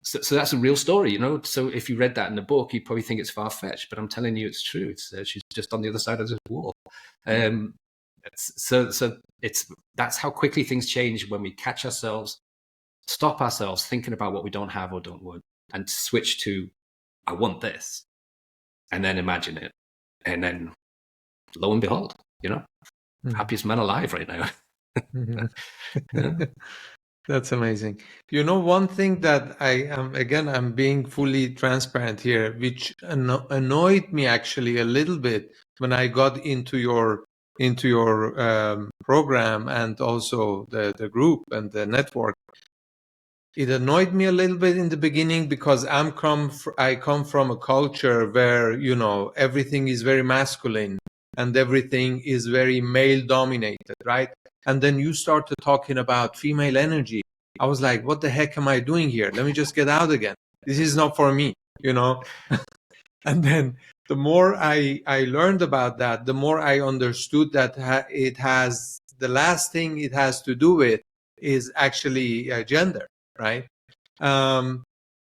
So that's a real story, So if you read that in the book, you'd probably think it's far fetched, but I'm telling you, it's true. It's she's just on the other side of this wall. So that's how quickly things change when we catch ourselves, stop ourselves thinking about what we don't have or don't want, and switch to, I want this, and then imagine it, and then lo and behold, happiest man alive right now. That's amazing. One thing that I'm being fully transparent here, which annoyed me actually a little bit when I got into your program and also the group and the network. It annoyed me a little bit in the beginning because I come from a culture where everything is very masculine and everything is very male dominated, right? And then you started talking about female energy. I was like, what the heck am I doing here? Let me just get out again. This is not for me, And then the more I learned about that, the more I understood that the last thing it has to do with is actually gender, right?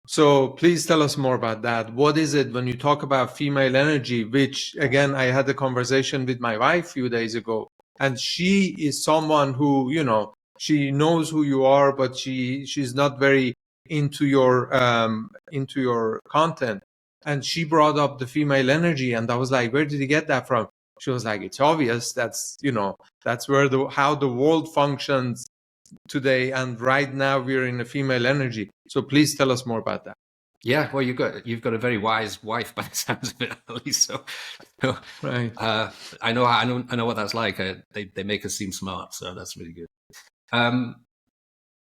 So please tell us more about that. What is it when you talk about female energy, which again, I had a conversation with my wife a few days ago, and she is someone who, she knows who you are, but she's not very into your content. And she brought up the female energy, and I was like, where did you get that from? She was like, it's obvious. That's, that's where how the world functions today, and right now we're in a female energy. So please tell us more about that. Yeah, well, you've got a very wise wife by the sounds of it, at least. So right. I know what that's like. They make us seem smart, so that's really good. I'm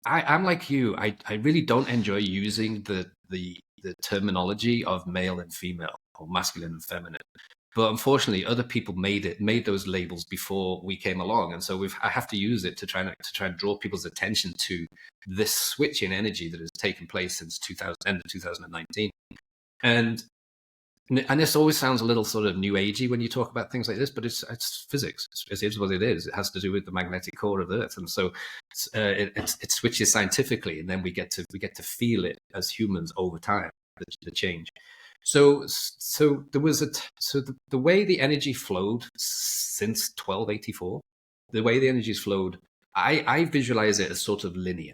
like you. I really don't enjoy using the terminology of male and female or masculine and feminine. But unfortunately, other people made those labels before we came along, and so I have to use it to try and draw people's attention to this switch in energy that has taken place since end of 2019. And this always sounds a little sort of new agey when you talk about things like this, but it's physics. It is what it is. It has to do with the magnetic core of the Earth, and so it switches scientifically, and then we get to feel it as humans over time, the change. So there was the way the energy flowed since 1284, the way the energy's flowed, I visualize it as sort of linear,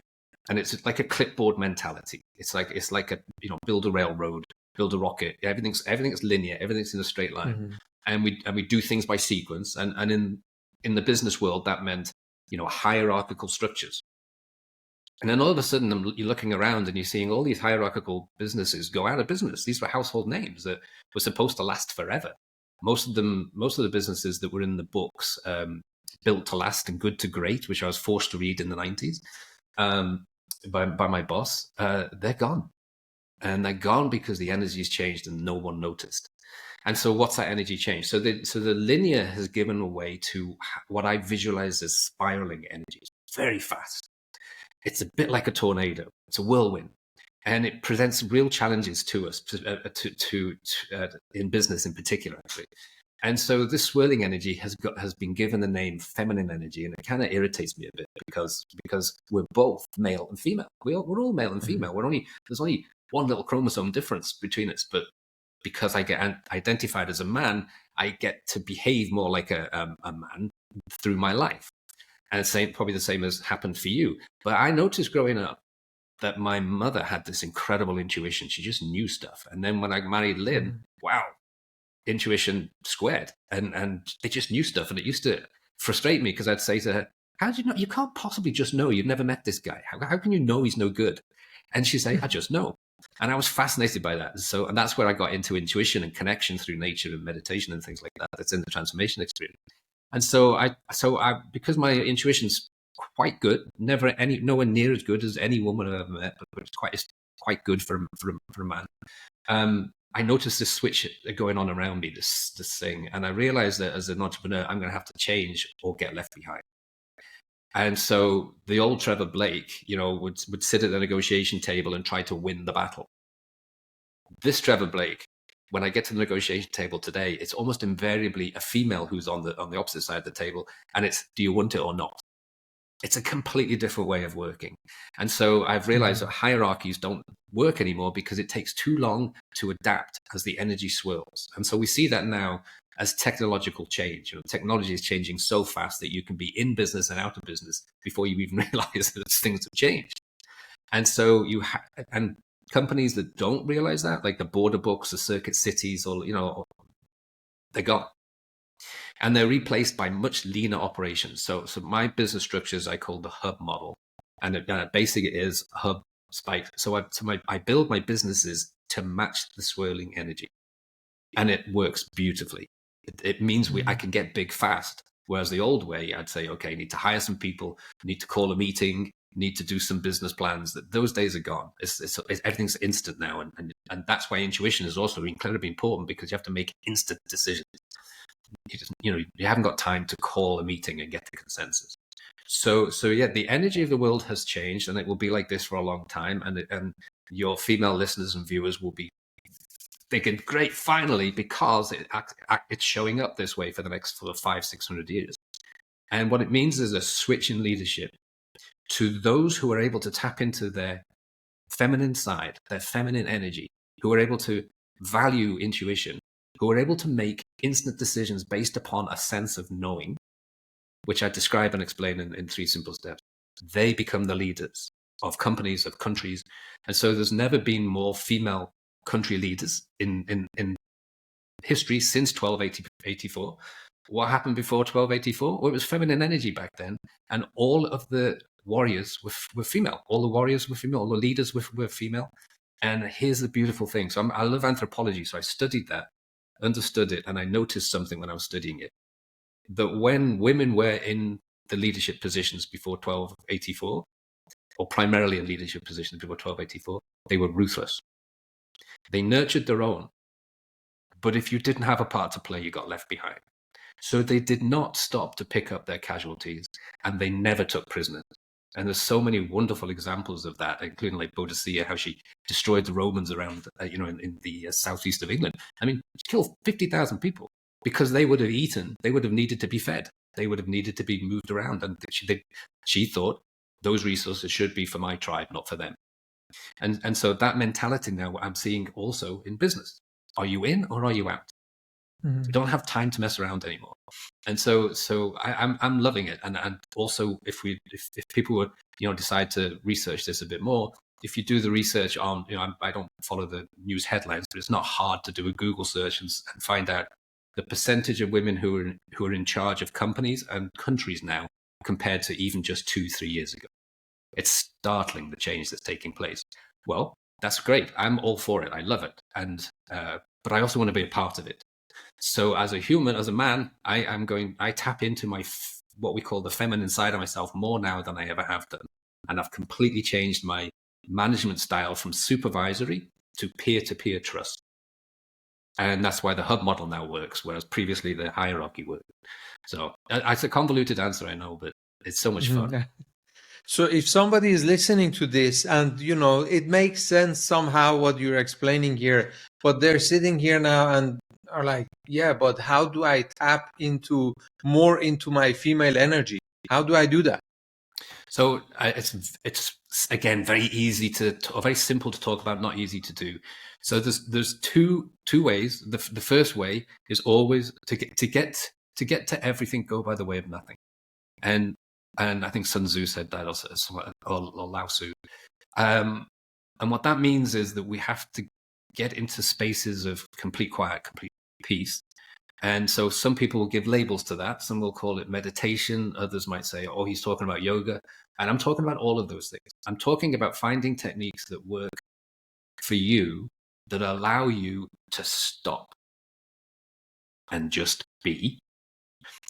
and it's like a clipboard mentality. It's like a build a railroad, build a rocket. Everything's linear. Everything's in a straight line, and we do things by sequence. And in the business world, that meant hierarchical structures. And then all of a sudden, you're looking around and you're seeing all these hierarchical businesses go out of business. These were household names that were supposed to last forever. Most of the businesses that were in the books, Built to Last and Good to Great, which I was forced to read in the 90s by my boss, they're gone. And they're gone because the energy's changed and no one noticed. And so what's that energy change? So the linear has given way to what I visualize as spiraling energy. It's very fast. It's a bit like a tornado. It's a whirlwind, and it presents real challenges to us, in business in particular, actually. And so this swirling energy has been given the name feminine energy, and it kind of irritates me a bit because we're both male and female. We're all male and female. There's only one little chromosome difference between us, but because I get identified as a man, I get to behave more like a man through my life. And it's probably the same as happened for you. But I noticed growing up that my mother had this incredible intuition. She just knew stuff. And then when I married Lynn, wow, intuition squared. And they just knew stuff. And it used to frustrate me because I'd say to her, how do you know? You can't possibly just know. You've never met this guy. How can you know he's no good? And she'd say, I just know. And I was fascinated by that. And that's where I got into intuition and connection through nature and meditation and things like that. That's in the transformation experience. And so I because my intuition's quite good, nowhere near as good as any woman I've ever met, but it's quite good for a man. I noticed this switch going on around me, this thing, and I realized that as an entrepreneur, I'm going to have to change or get left behind. And so the old Trevor Blake, would sit at the negotiation table and try to win the battle. This Trevor Blake, when I get to the negotiation table today, it's almost invariably a female who's on the opposite side of the table, and it's, do you want it or not? It's a completely different way of working. And so I've realized that hierarchies don't work anymore because it takes too long to adapt as the energy swirls. And so we see that now as technological change. Technology is changing so fast that you can be in business and out of business before you even realize that things have changed. And so and companies that don't realize that, like the border books, the circuit cities, or they're gone. And they're replaced by much leaner operations. So my business structures I call the hub model, and basically it is a hub spike. So I build my businesses to match the swirling energy, and it works beautifully. It means I can get big fast. Whereas the old way, I'd say, okay, need to hire some people, need to call a meeting, need to do some business plans. Those days are gone. Everything's instant now, and that's why intuition is also incredibly important, because you have to make instant decisions. You haven't got time to call a meeting and get the consensus. So yeah, the energy of the world has changed, and it will be like this for a long time. And your female listeners and viewers will be thinking, great, finally, because it's showing up this way for the next 500-600 years. And what it means is a switch in leadership to those who are able to tap into their feminine side, their feminine energy, who are able to value intuition, who are able to make instant decisions based upon a sense of knowing, which I describe and explain in 3 simple steps. They become the leaders of companies, of countries. And so there's never been more female country leaders in history since 1284. What happened before 1284? Well, it was feminine energy back then. And all of the warriors were female. All the warriors were female. All the leaders were female. And here's the beautiful thing. So I love anthropology. So I studied that, understood it, and I noticed something when I was studying it, that when women were in the leadership positions before 1284, or primarily in leadership positions before 1284, they were ruthless. They nurtured their own, but if you didn't have a part to play, you got left behind. So they did not stop to pick up their casualties, and they never took prisoners. And there's so many wonderful examples of that, including like Boadicea, how she destroyed the Romans around, in the southeast of England. I mean, she killed 50,000 people because they would have eaten, they would have needed to be fed, they would have needed to be moved around. And she thought those resources should be for my tribe, not for them. And so that mentality now I'm seeing also in business. Are you in or are you out? Mm-hmm. You don't have time to mess around anymore. And so I'm loving it. And also if people would, decide to research this a bit more, if you do the research on, I don't follow the news headlines, but it's not hard to do a Google search and find out the percentage of women who are in charge of companies and countries now compared to even just 2-3 years ago. It's startling, the change that's taking place. Well, that's great. I'm all for it. I love it. And but I also want to be a part of it. So as a human, as a man, I tap into my what we call the feminine side of myself more now than I ever have done. And I've completely changed my management style from supervisory to peer-to-peer trust. And that's why the hub model now works, whereas previously the hierarchy worked. So it's a convoluted answer, I know, but it's so much fun. Yeah. So if somebody is listening to this and, it makes sense somehow what you're explaining here, but they're sitting here now and are like, yeah, but how do I tap into more into my female energy? How do I do that? So it's again very easy or very simple to talk about, not easy to do. So there's two ways. The first way is always to get to everything, go by the way of nothing. And I think Sun Tzu said that, or Lao Tzu. And what that means is that we have to get into spaces of complete quiet, complete peace. And so some people will give labels to that. Some will call it meditation. Others might say, oh, he's talking about yoga. And I'm talking about all of those things. I'm talking about finding techniques that work for you, that allow you to stop and just be.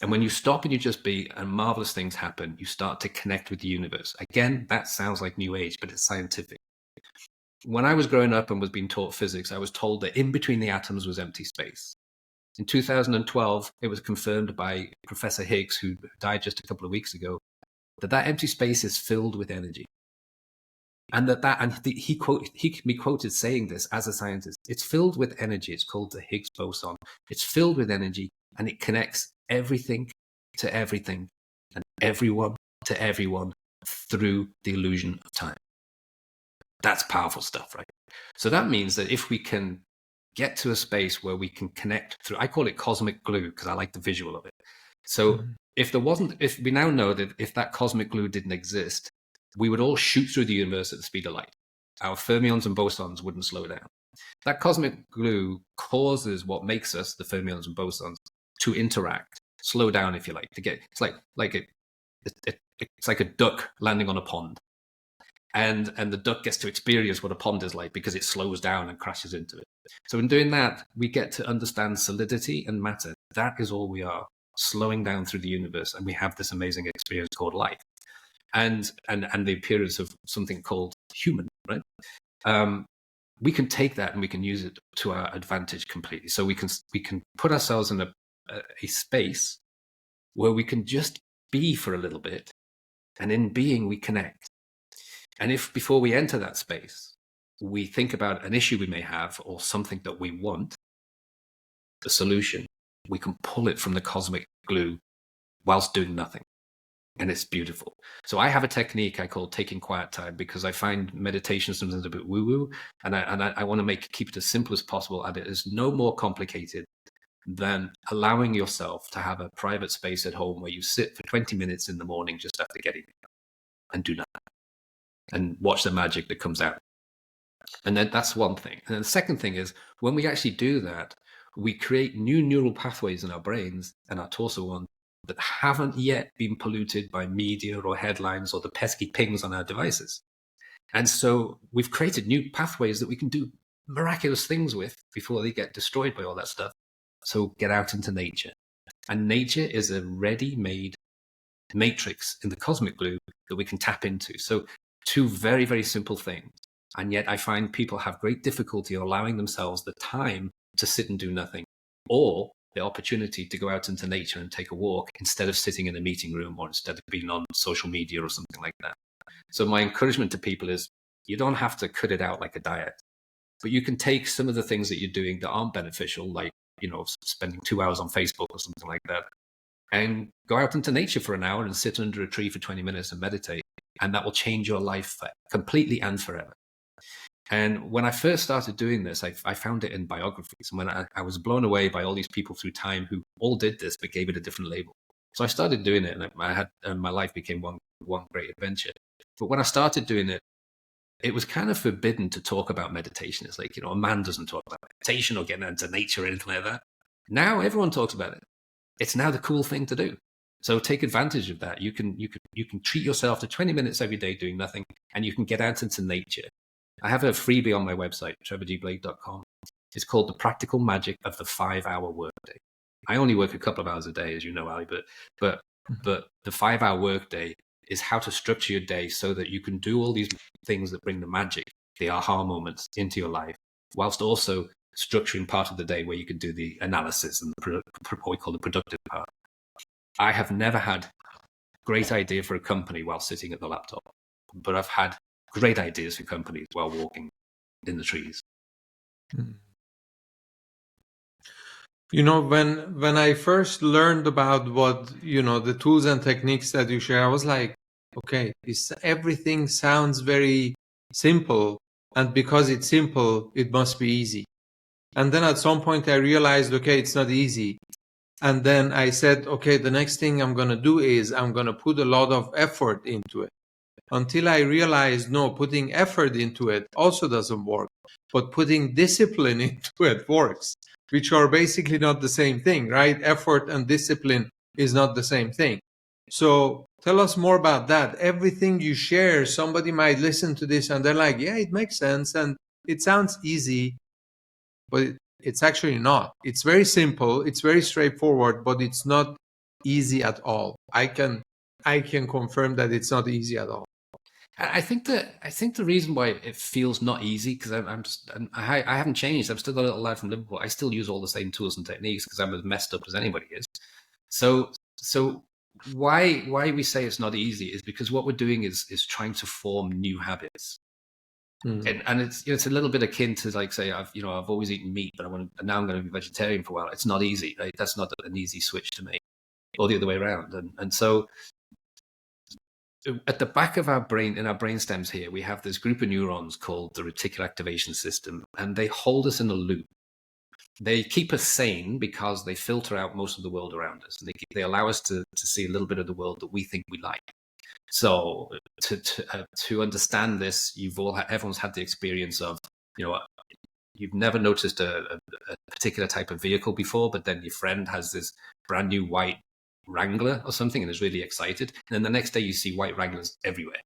And when you stop and you just be, and marvelous things happen, you start to connect with the universe. Again, that sounds like New Age, but it's scientific. When I was growing up and was being taught physics, I was told that in between the atoms was empty space. In 2012, it was confirmed by Professor Higgs, who died just a couple of weeks ago, that empty space is filled with energy. And he can be quoted saying this as a scientist. It's filled with energy. It's called the Higgs boson. It's filled with energy, and it connects everything to everything and everyone to everyone through the illusion of time. That's powerful stuff, right? So that means that if we can get to a space where we can connect through, I call it cosmic glue because I like the visual of it. So if we now know that if that cosmic glue didn't exist, we would all shoot through the universe at the speed of light. Our fermions and bosons wouldn't slow down. That cosmic glue causes what makes us, the fermions and bosons, to interact, slow down, if you like, it's like a duck landing on a pond. And the duck gets to experience what a pond is like because it slows down and crashes into it. So in doing that, we get to understand solidity and matter. That is all we are, slowing down through the universe. And we have this amazing experience called life. And the appearance of something called human, right? We can take that and we can use it to our advantage completely. So we can put ourselves in a space where we can just be for a little bit. And in being, we connect. And if before we enter that space, we think about an issue we may have or something that we want, the solution, we can pull it from the cosmic glue whilst doing nothing. And it's beautiful. So I have a technique I call taking quiet time because I find meditation sometimes a bit woo-woo. And I want to keep it as simple as possible. And it is no more complicated than allowing yourself to have a private space at home where you sit for 20 minutes in the morning just after getting up and do nothing. And watch the magic that comes out. And then that's one thing. And then the second thing is when we actually do that, we create new neural pathways in our brains and our torso one that haven't yet been polluted by media or headlines or the pesky pings on our devices. And so we've created new pathways that we can do miraculous things with before they get destroyed by all that stuff. So get out into nature. And nature is a ready-made matrix in the cosmic glue that we can tap into. So two very, very simple things. And yet I find people have great difficulty allowing themselves the time to sit and do nothing or the opportunity to go out into nature and take a walk instead of sitting in a meeting room or instead of being on social media or something like that. So my encouragement to people is you don't have to cut it out like a diet, but you can take some of the things that you're doing that aren't beneficial, like, spending 2 hours on Facebook or something like that, and go out into nature for an hour and sit under a tree for 20 minutes and meditate. And that will change your life completely and forever. And when I first started doing this, I found it in biographies. And when I was blown away by all these people through time who all did this, but gave it a different label. So I started doing it and my life became one great adventure. But when I started doing it, it was kind of forbidden to talk about meditation. It's like, a man doesn't talk about meditation or getting into nature or anything like that. Now everyone talks about it. It's now the cool thing to do. So take advantage of that. You can treat yourself to 20 minutes every day doing nothing, and you can get out into nature. I have a freebie on my website, trevorgblake.com. It's called The Practical Magic of the 5-Hour Workday. I only work a couple of hours a day, as you know, Ali, but the 5-hour workday is how to structure your day so that you can do all these things that bring the magic, the aha moments into your life, whilst also structuring part of the day where you can do the analysis and what we call the productive part. I have never had great idea for a company while sitting at the laptop, but I've had great ideas for companies while walking in the trees. When I first learned about what, the tools and techniques that you share, I was like, okay, everything sounds very simple. And because it's simple, it must be easy. And then at some point I realized, okay, it's not easy. And then I said, okay, the next thing I'm going to do is I'm going to put a lot of effort into it. Until I realized, no, putting effort into it also doesn't work, but putting discipline into it works, which are basically not the same thing, right? Effort and discipline is not the same thing. So tell us more about that. Everything you share, somebody might listen to this and they're like, yeah, it makes sense. And it sounds easy, but it's actually not. It's very simple. It's very straightforward, but it's not easy at all. I can confirm that it's not easy at all. I think the reason why it feels not easy, because I haven't changed. I'm still a little lad from Liverpool. I still use all the same tools and techniques because I'm as messed up as anybody is. So why we say it's not easy is because what we're doing is trying to form new habits. And it's a little bit akin to, like, say, I've always eaten meat, but now I'm going to be vegetarian for a while. It's not easy, right? That's not an easy switch to make, or the other way around. And so at the back of our brain, in our brain stems here, we have this group of neurons called the reticular activation system, and they hold us in a loop. They keep us sane because they filter out most of the world around us, and they allow us to see a little bit of the world that we think we like. So to understand this, everyone's had the experience of, you've never noticed a particular type of vehicle before, but then your friend has this brand new white Wrangler or something and is really excited. And then the next day you see white Wranglers everywhere.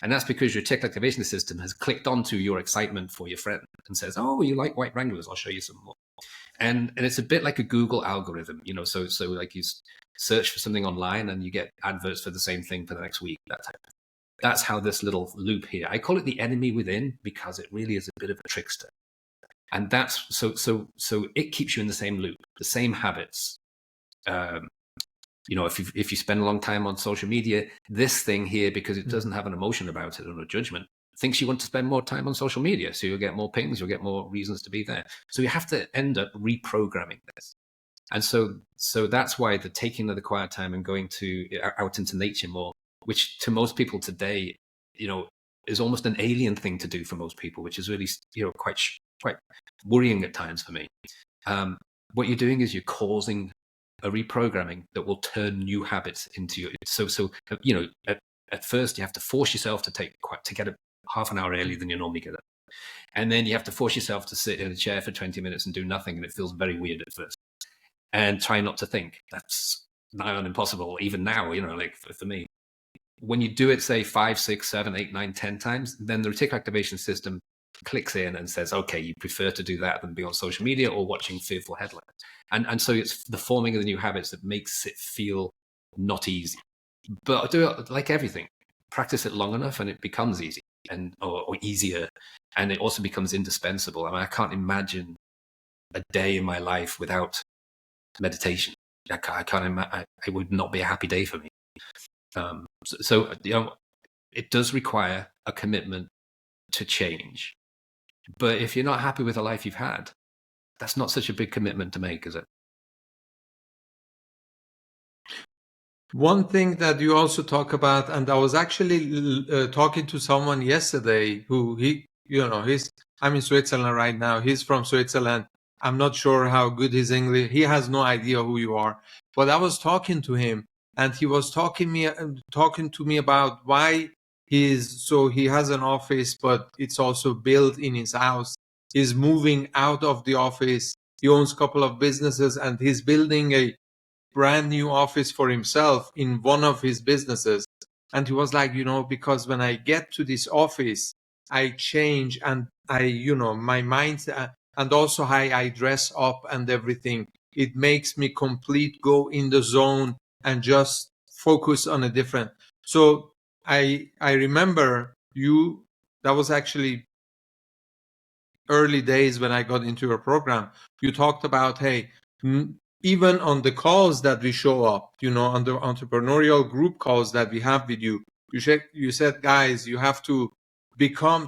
And that's because your reticular activation system has clicked onto your excitement for your friend and says, oh, you like white Wranglers? I'll show you some more. And it's a bit like a Google algorithm, so like you search for something online and you get adverts for the same thing for the next week, that type of thing. That's how this little loop here, I call it the enemy within, because it really is a bit of a trickster. And that's so it keeps you in the same loop, the same habits. If you spend a long time on social media, this thing here, because it doesn't have an emotion about it or a judgment, thinks you want to spend more time on social media. So you'll get more pings, you'll get more reasons to be there. So you have to end up reprogramming this. And so that's why the taking of the quiet time and going out into nature more, which to most people today, is almost an alien thing to do for most people, which is really, quite worrying at times for me. What you're doing is you're causing a reprogramming that will turn new habits into you. So at first you have to force yourself to get up half an hour earlier than you normally get up. And then you have to force yourself to sit in a chair for 20 minutes and do nothing. And it feels very weird at first. And try not to think. That's nigh on impossible, even now, like for me. When you do it, say 5, 6, 7, 8, 9, 10 times, then the reticular activation system clicks in and says, okay, you prefer to do that than be on social media or watching fearful headlines. And so it's the forming of the new habits that makes it feel not easy. But do it like everything. Practice it long enough and it becomes easy or easier. And it also becomes indispensable. I can't imagine a day in my life without meditation. I can't imagine. It would not be a happy day for me. So it does require a commitment to change. But if you're not happy with the life you've had, that's not such a big commitment to make, is it? One thing that you also talk about, and I was actually talking to someone yesterday who I'm in Switzerland right now. He's from Switzerland. I'm not sure how good his English. He has no idea who you are. But I was talking to him, and he was talking to me about why he has an office, but it's also built in his house. He's moving out of the office. He owns a couple of businesses, and he's building a brand new office for himself in one of his businesses. And he was like, because when I get to this office, I change and my mind and also how I dress up and everything, it makes me go in the zone and just focus on a different. So I remember that was actually early days when I got into your program. You talked about, hey, even on the calls that we show up, on the entrepreneurial group calls that we have with you, you said, guys, you have to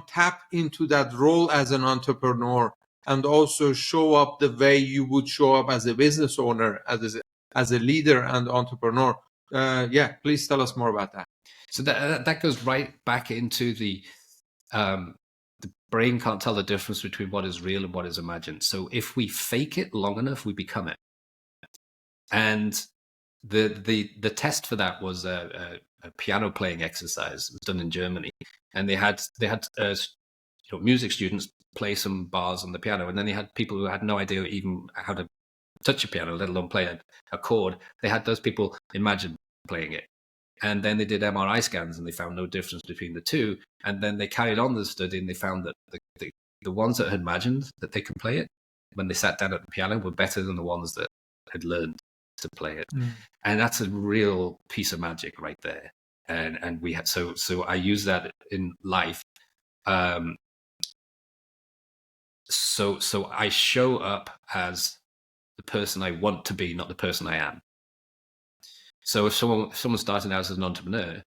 tap into that role as an entrepreneur, and also show up the way you would show up as a business owner, as a leader and entrepreneur. Please tell us more about that. So that goes right back into the brain can't tell the difference between what is real and what is imagined. So if we fake it long enough, we become it. And the test for that was a piano playing exercise. It was done in Germany, and they had music students play some bars on the piano, and then they had people who had no idea even how to touch a piano, let alone play a chord. They had those people imagine playing it, and then they did MRI scans, and they found no difference between the two. And then they carried on the study, and they found that the ones that had imagined that they could play it when they sat down at the piano were better than the ones that had learned to play it. And that's a real piece of magic right there. And we had so I use that in life. So I show up as the person I want to be, not the person I am. So if someone's starting out as an entrepreneur,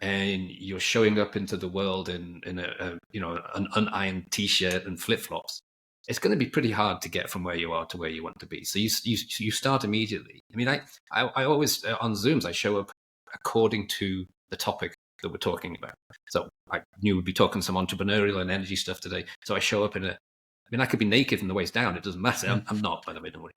and you're showing up into the world in an unironed t-shirt and flip-flops, it's going to be pretty hard to get from where you are to where you want to be. So you start immediately. I mean, I always on Zooms I show up according to the topic that we're talking about. So I knew we'd be talking some entrepreneurial and energy stuff today. So I show up I could be naked from the waist down. It doesn't matter. I'm not, by the way, don't worry.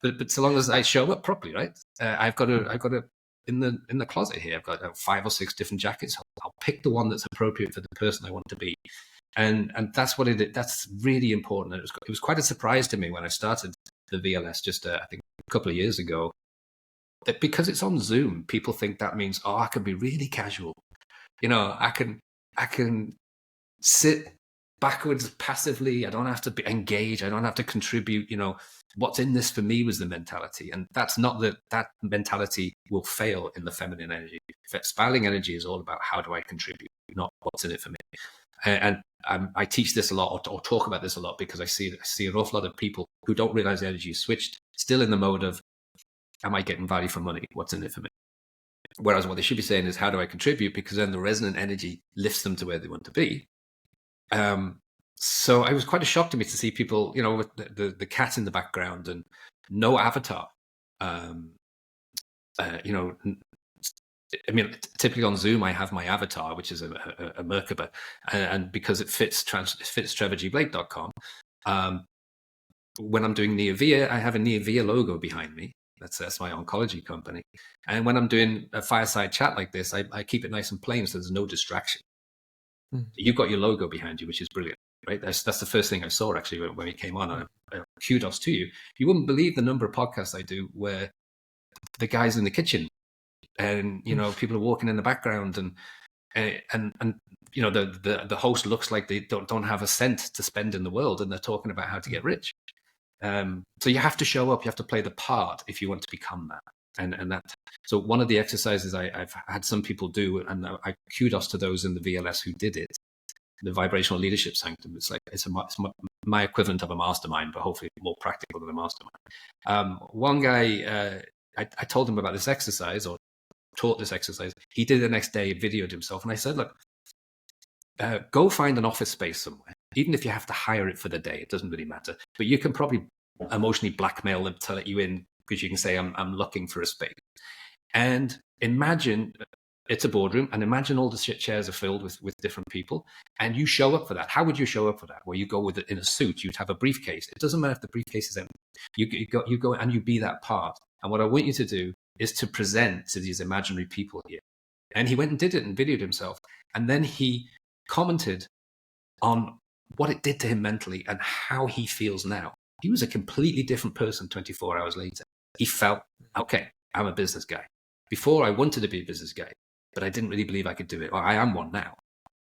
But so long as I show up properly, right? I've got a in the closet here. I've got 5 or 6 different jackets. I'll pick the one that's appropriate for the person I want to be. And that's what it is. That's really important. It was quite a surprise to me when I started the VLS just I think a couple of years ago, that because it's on Zoom, people think that means, I can be really casual. I can sit backwards passively. I don't have to engage. I don't have to contribute. What's in this for me was the mentality. And that's not that mentality will fail in the feminine energy. Spiraling energy is all about how do I contribute, not what's in it for me. And I teach this a lot or talk about this a lot because I see an awful lot of people who don't realize the energy is switched, still in the mode of, am I getting value for money? What's in it for me? Whereas what they should be saying is, how do I contribute? Because then the resonant energy lifts them to where they want to be. So it was quite a shock to me to see people, with the cat in the background and no avatar. Typically on Zoom, I have my avatar, which is a Merkaba, and because it fits TrevorGBlake.com. When I'm doing Nia Via, I have a Nia Via logo behind me. That's my oncology company. And when I'm doing a fireside chat like this, I keep it nice and plain so there's no distraction. You've got your logo behind you, which is brilliant, right? That's the first thing I saw actually when we came on. Kudos to you. You wouldn't believe the number of podcasts I do where the guy's in the kitchen and people are walking in the background and the host looks like they don't have a cent to spend in the world and they're talking about how to get rich. So you have to show up, you have to play the part if you want to become that. And that, so one of the exercises I've had some people do, and I kudos to those in the VLS who did it, the vibrational leadership sanctum. It's my equivalent of a mastermind, but hopefully more practical than a mastermind. One guy, I told him about this exercise or taught this exercise. He did it the next day, videoed himself, and I said, look, go find an office space somewhere. Even if you have to hire it for the day, it doesn't really matter. But you can probably emotionally blackmail them to let you in because you can say, I'm looking for a space. And imagine it's a boardroom, and imagine all the chairs are filled with different people, and you show up for that. How would you show up for that? Well, you go with it in a suit. You'd have a briefcase. It doesn't matter if the briefcase is empty. You go and you be that part. And what I want you to do is to present to these imaginary people here. And he went and did it and videoed himself. And then he commented on what it did to him mentally and how he feels now. He was a completely different person 24 hours later. He felt, okay, I'm a business guy. Before I wanted to be a business guy, but I didn't really believe I could do it. Or I am one now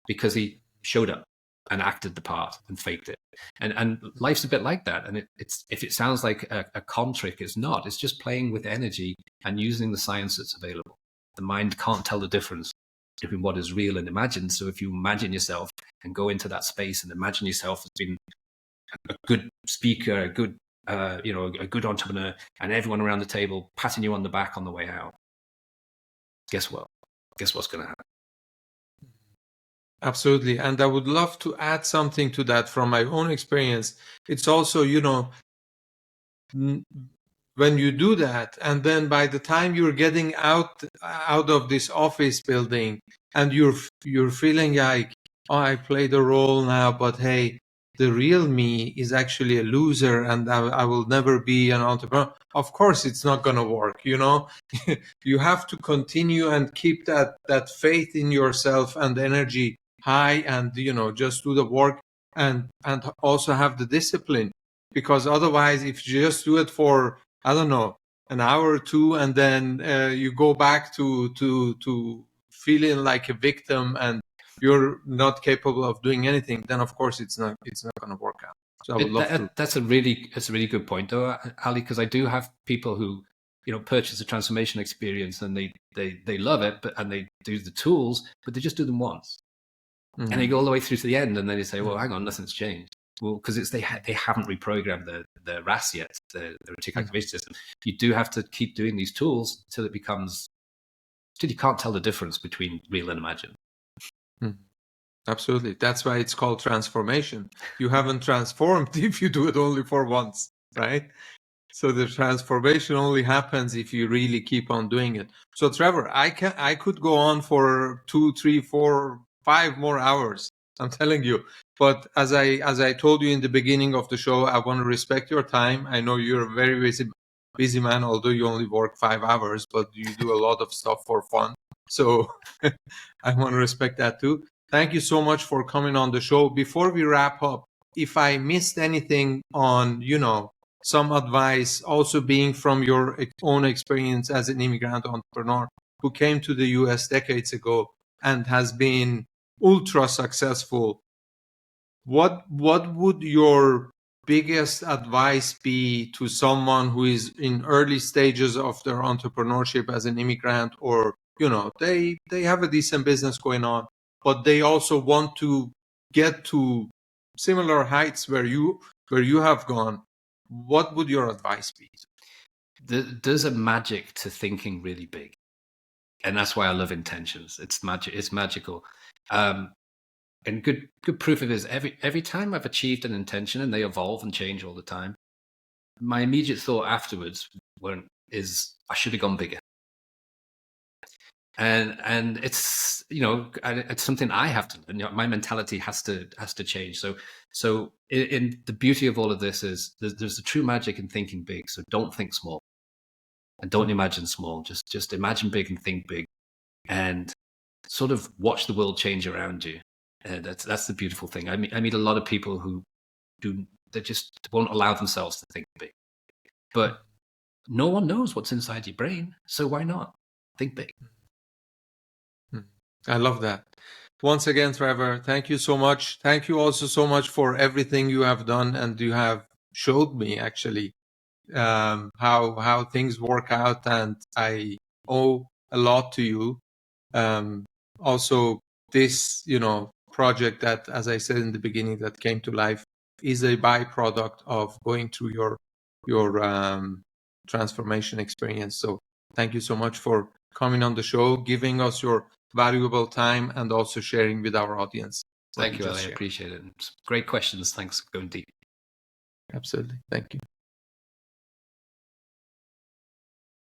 because he showed up and acted the part and faked it. And life's a bit like that. And it's if it sounds like a con trick, it's not. It's just playing with energy and using the science that's available. The mind can't tell the difference between what is real and imagined. So if you imagine yourself and go into that space and imagine yourself as being a good speaker, a good entrepreneur, and everyone around the table patting you on the back on the way out, guess what? Guess what's going to happen? Absolutely. And I would love to add something to that from my own experience. It's also, when you do that, and then by the time you're getting out of this office building, and you're feeling like, oh, I played a role now, but hey, the real me is actually a loser, and I will never be an entrepreneur. Of course, it's not going to work. You have to continue and keep that faith in yourself and energy high, and just do the work, and also have the discipline, because otherwise, if you just do it for, I don't know, an hour or two, and then you go back to feeling like a victim, and you're not capable of doing anything, then of course it's not going to work out. So I would love to. That's a really good point, though, Ali, because I do have people who purchase a transformation experience and they love it, and they do the tools, but they just do them once, and they go all the way through to the end, and then they say, well, hang on, nothing's changed. Well, because they haven't reprogrammed the RAS yet, the reticular activation system. You do have to keep doing these tools till you can't tell the difference between real and imagined. Absolutely. That's why it's called transformation. You haven't transformed if you do it only for once, right? So the transformation only happens if you really keep on doing it. So Trevor, I could go on for 2, 3, 4, 5 more hours. I'm telling you. But as I told you in the beginning of the show, I want to respect your time. I know you're a very busy man, although you only work 5 hours, but you do a lot of stuff for fun. So I want to respect that too. Thank you so much for coming on the show. Before we wrap up, if I missed anything on, some advice, also being from your own experience as an immigrant entrepreneur who came to the US decades ago and has been ultra successful, what would your biggest advice be to someone who is in early stages of their entrepreneurship as an immigrant, or they have a decent business going on, but they also want to get to similar heights where you have gone? What would your advice be? There's a magic to thinking really big, and that's why I love intentions. It's magic. It's magical. And good proof of it is every time I've achieved an intention, and they evolve and change all the time, my immediate thought afterwards is I should have gone bigger. And it's it's something I have to learn. My mentality has to change. So in the beauty of all of this is there's a true magic in thinking big. So don't think small, and don't imagine small. Just imagine big and think big, and sort of watch the world change around you. And that's the beautiful thing. I meet a lot of people who they just won't allow themselves to think big, but no one knows what's inside your brain, so why not think big? I love that. Once again, Trevor, thank you so much. Thank you also so much for everything you have done, and you have showed me actually how things work out, and I owe a lot to you. Also, this project that, as I said in the beginning, that came to life is a byproduct of going through your transformation experience. So thank you so much for coming on the show, giving us your valuable time, and also sharing with our audience. Thank you, Ali. I appreciate it. Great questions. Thanks for going deep. Absolutely. Thank you.